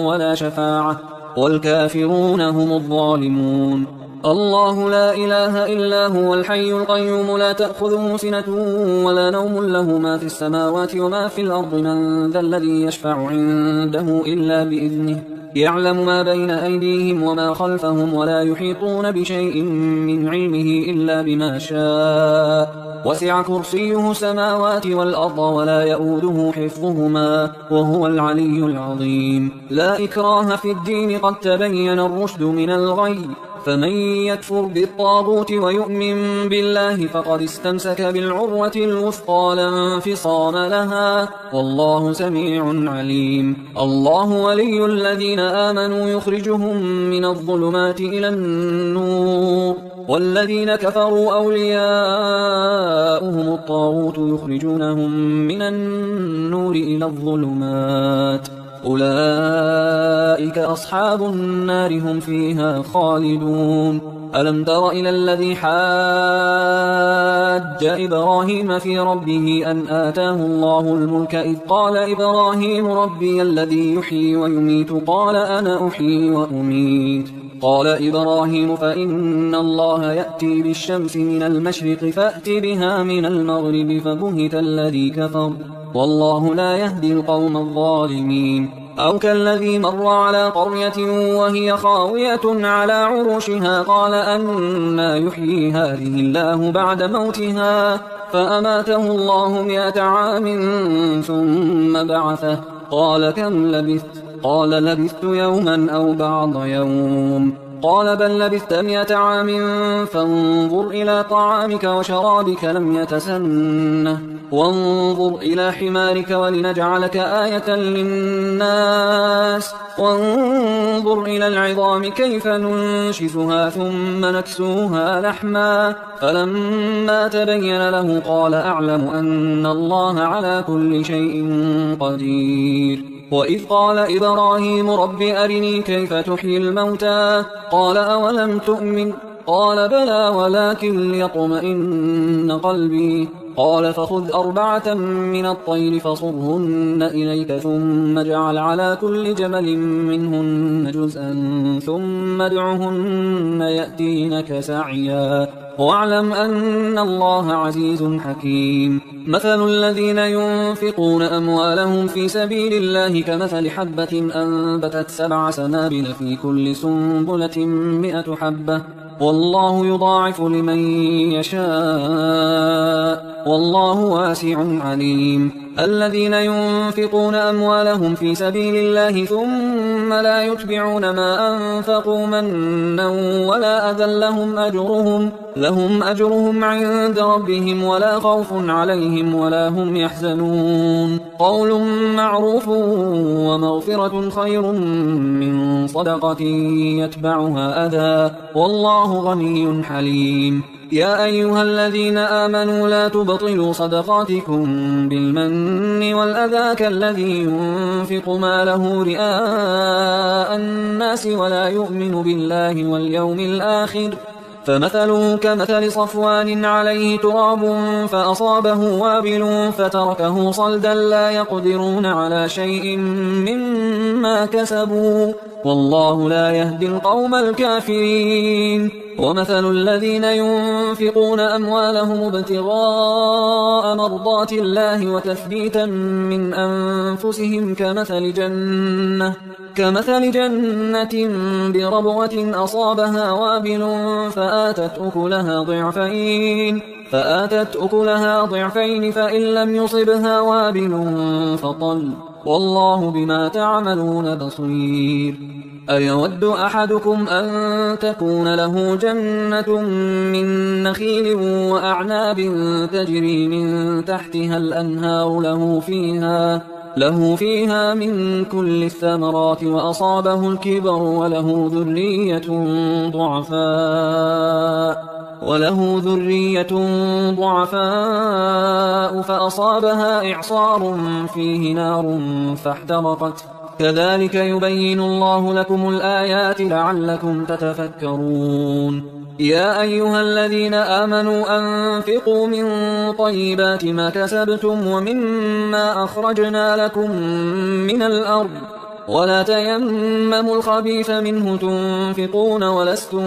ولا شفاعة والكافرون هم الظالمون الله لا إله إلا هو الحي القيوم لا تأخذه سنة ولا نوم له ما في السماوات وما في الأرض من ذا الذي يشفع عنده إلا بإذنه يعلم ما بين أيديهم وما خلفهم ولا يحيطون بشيء من علمه إلا بما شاء وسع كرسيه السماوات والأرض ولا يؤوده حفظهما وهو العلي العظيم لا إكراه في الدين قد تبين الرشد من الغي فمن يكفر بالطاغوت ويؤمن بالله فقد استمسك بالعروة الوثقى لا انفصام لها والله سميع عليم الله ولي الذين آمنوا يخرجهم من الظلمات إلى النور والذين كفروا أولياؤهم الطاغوت يخرجونهم من النور إلى الظلمات أولئك أصحاب النار هم فيها خالدون ألم تر إلى الذي حاج إبراهيم في ربه أن آتاه الله الملك إذ قال إبراهيم ربي الذي يحيي ويميت قال أنا أحيي وأميت قال إبراهيم فإن الله يأتي بالشمس من المشرق فأت بها من المغرب فبهت الذي كفر والله لا يهدي القوم الظالمين أو كالذي مر على قرية وهي خاوية على عروشها قال أنى يحيي هذه الله بعد موتها فأماته الله 100 عام ثم بعثه قال كم لبثت قال لبثت يوما أو بعض يوم قال بل لبثت 100 عام فانظر إلى طعامك وشرابك لم يتسنه وانظر إلى حمارك ولنجعلك آية للناس وانظر إلى العظام كيف ننشزها ثم نكسوها لحما فلما تبين له قال أعلم أن الله على كل شيء قدير وإذ قال إبراهيم رب أرني كيف تحيي الموتى قال أولم تؤمن قال بلى ولكن ليطمئن قلبي قال فخذ 4 من الطير فصرهن إليك ثم اجعل على كل جبل منهن جزءا ثم ادعهن يأتينك سعيا واعلم أن الله عزيز حكيم مثل الذين ينفقون أموالهم في سبيل الله كمثل حبة أنبتت 7 سنابل في كل سنبلة 100 حبة والله يضاعف لمن يشاء والله واسع عليم الذين ينفقون أموالهم في سبيل الله ثم لا يتبعون ما أنفقوا منا ولا أذى لهم أجرهم عند ربهم ولا خوف عليهم ولا هم يحزنون قول معروف ومغفرة خير من صدقة يتبعها أذى والله غني حليم يا أيها الذين آمنوا لا تبطلوا صدقاتكم بالمن والأذى كالذي ينفق ماله رئاء الناس ولا يؤمن بالله واليوم الآخر فمثله كمثل صفوان عليه تراب فأصابه وابل فتركه صلدا لا يقدرون على شيء مما كسبوا والله لا يهدي القوم الكافرين ومثل الذين ينفقون أموالهم ابتغاء مرضات الله وتثبيتا من أنفسهم كمثل جنة بربوة أصابها وابل فآتت أكلها ضعفين فإن لم يصبها وابل فطل والله بما تعملون بصير أيود أحدكم أن تكون له جنة من نخيل وأعناب تجري من تحتها الأنهار له فيها من كل الثمرات وأصابه الكبر وله ذرية ضعفاء فأصابها إعصار فيه نار فاحترقت كذلك يبين الله لكم الآيات لعلكم تتفكرون يا أيها الذين آمنوا أنفقوا من طيبات ما كسبتم ومما أخرجنا لكم من الأرض ولا تيمموا الخبيث منه تنفقون ولستم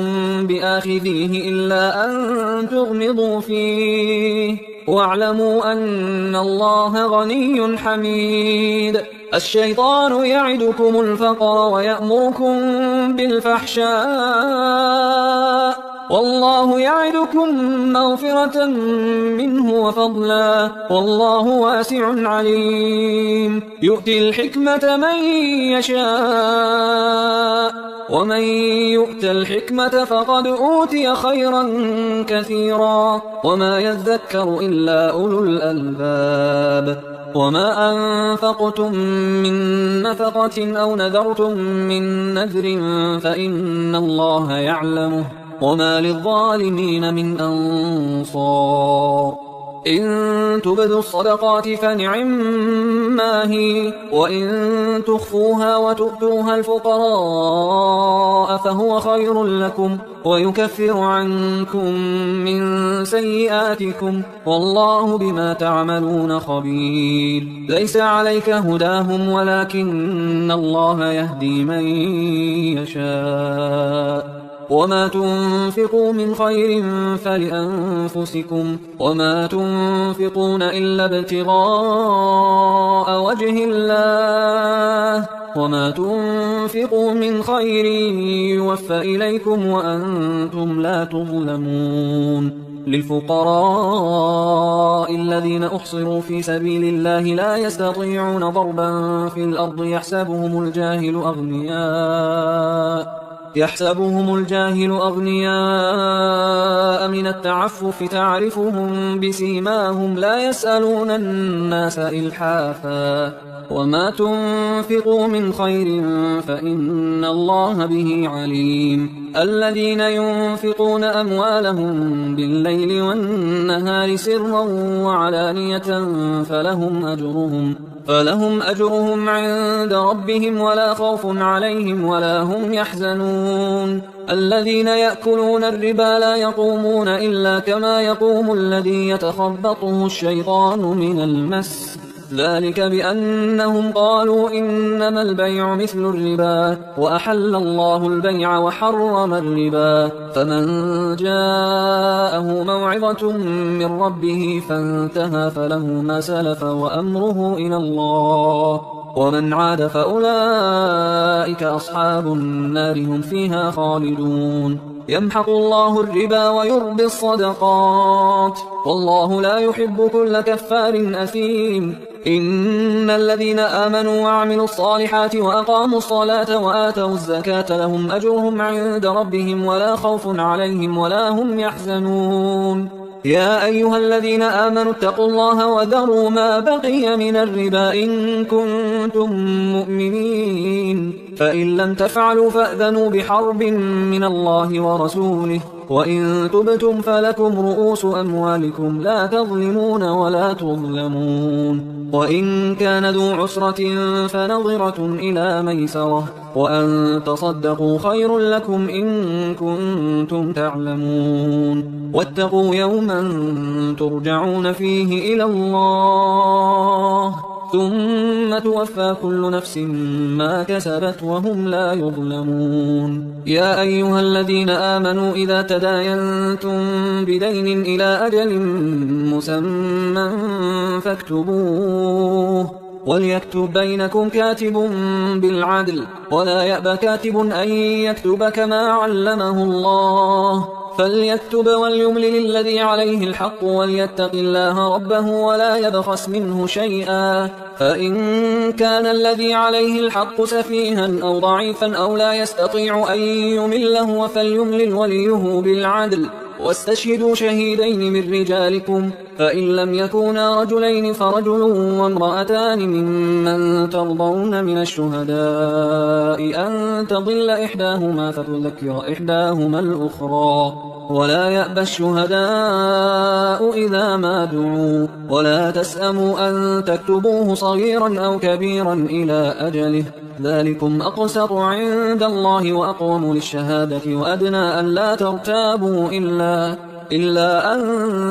بآخذيه إلا أن تغمضوا فيه واعلموا أن الله غني حميد. الشيطان يعدكم الفقر ويأمركم بالفحشاء والله يعدكم مغفرة منه وفضلا والله واسع عليم. يؤتي الحكمة من يشاء ومن يؤت الحكمة فقد أوتي خيرا كثيرا وما يذكر إلا أولو الألباب. وما أنفقتم من نفقة أو نذرتم من نذر فإن الله يعلمه وما للظالمين من أنصار. إن تبدوا الصدقات فنعما هي وإن تخفوها وتؤتوها الفقراء فهو خير لكم ويكفر عنكم من سيئاتكم والله بما تعملون خبير. ليس عليك هداهم ولكن الله يهدي من يشاء. وما تنفقوا من خير فلأنفسكم وما تنفقون إلا ابتغاء وجه الله وما تنفقوا من خير يوفى إليكم وأنتم لا تظلمون. للفقراء الذين أحصروا في سبيل الله لا يستطيعون ضربا في الأرض يحسبهم الجاهل أغنياء من التعفف تعرفهم بسيماهم لا يسألون الناس إلحافا. وما تنفقوا من خير فإن الله به عليم. الذين ينفقون أموالهم بالليل والنهار سرا وعلانية فلهم أجرهم عند ربهم ولا خوف عليهم ولا هم يحزنون. الذين يأكلون الربا لا يقومون إلا كما يقوم الذي يتخبطه الشيطان من المس ذلك بأنهم قالوا إنما البيع مثل الربا وأحل الله البيع وحرم الربا. فمن جاءه موعظة من ربه فانتهى فله ما سلف وأمره إلى الله ومن عاد فأولئك أصحاب النار هم فيها خالدون. يمحق الله الربا ويربي الصدقات والله لا يحب كل كفار أثيم. إن الذين آمنوا وعملوا الصالحات وأقاموا الصلاة وآتوا الزكاة لهم أجرهم عند ربهم ولا خوف عليهم ولا هم يحزنون. يا أيها الذين آمنوا اتقوا الله وذروا ما بقي من الربا إن كنتم مؤمنين فإن لم تفعلوا فأذنوا بحرب من الله ورسوله وإن تبتم فلكم رؤوس أموالكم لا تظلمون ولا تظلمون. وإن كان ذو عسرة فنظرة إلى ميسرة وأن تصدقوا خير لكم إن كنتم تعلمون. واتقوا يوما ترجعون فيه إلى الله ثم توفى كل نفس ما كسبت وهم لا يظلمون. يا أيها الذين آمنوا إذا تداينتم بدين إلى أجل مسمى فاكتبوه وليكتب بينكم كاتب بالعدل ولا يأبى كاتب أن يكتب كما علمه الله فليكتب وليملل الذي عليه الحق وليتق الله ربه ولا يبخس منه شيئا. فإن كان الذي عليه الحق سفيها أو ضعيفا أو لا يستطيع أن يمله فليملل وليه بالعدل واستشهدوا شهيدين من رجالكم فإن لم يكونا رجلين فرجل وامرأتان ممن ترضون من الشهداء أن تضل إحداهما فتذكر إحداهما الأخرى ولا يأبى الشهداء إذا ما دعوا ولا تسأموا أن تكتبوه صغيرا أو كبيرا إلى أجله ذلكم أقسط عند الله وأقوم للشهادة وأدنى أن لا ترتابوا إلا أن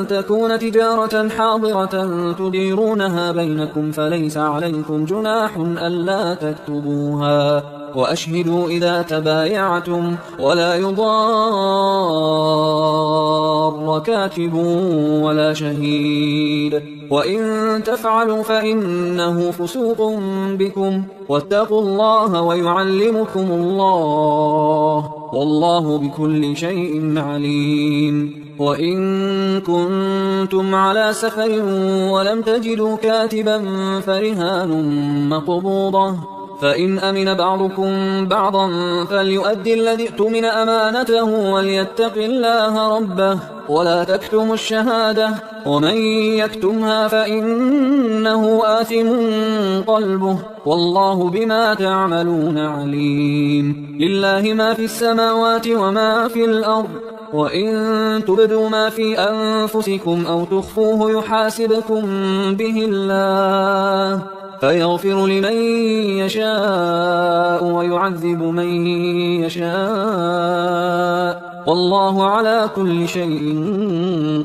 تكون تجارة حاضرة تديرونها بينكم فليس عليكم جناح ألا تكتبوها، وأشهدوا إذا تبايعتم، ولا يضار كاتب ولا شهيد، وإن تفعلوا فإنه فسوق بكم، واتقوا الله ويعلمكم الله، والله بكل شيء عليم. وإن كنتم على سفر ولم تجدوا كاتبا فرهان مقبوضة، فإن أمن بعضكم بعضا فليؤدي الذي اؤتمن أمانته وليتق الله ربه ولا تكتموا الشهادة، ومن يكتمها فإنه آثم قلبه، والله بما تعملون عليم. لله ما في السماوات وما في الأرض، وإن تبدوا ما في أنفسكم أو تخفوه يحاسبكم به الله، فيغفر لمن يشاء ويعذب من يشاء، والله على كل شيء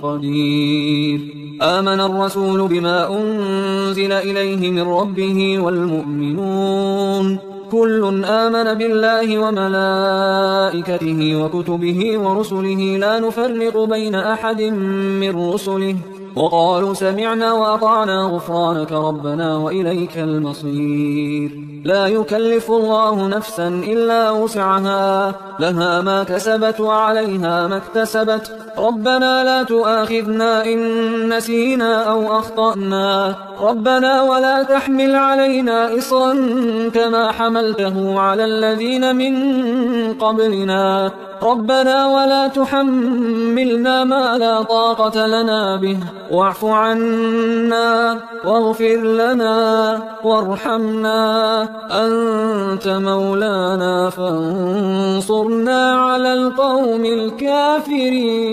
قدير. آمن الرسول بما أنزل إليه من ربه والمؤمنون كل آمن بالله وملائكته وكتبه ورسله لا نفرق بين أحد من رسله، وقالوا سمعنا وأطعنا غفرانك ربنا وإليك المصير. لا يكلف الله نفسا إلا وسعها، لها ما كسبت وعليها ما اكتسبت، ربنا لا تؤاخذنا إن نسينا أو أخطأنا، ربنا ولا تحمل علينا إصرا كما حملته على الذين من قبلنا، ربنا ولا تحملنا ما لا طاقة لنا به، واعف عنا واغفر لنا وارحمنا، أنت مولانا فانصرنا على القوم الكافرين.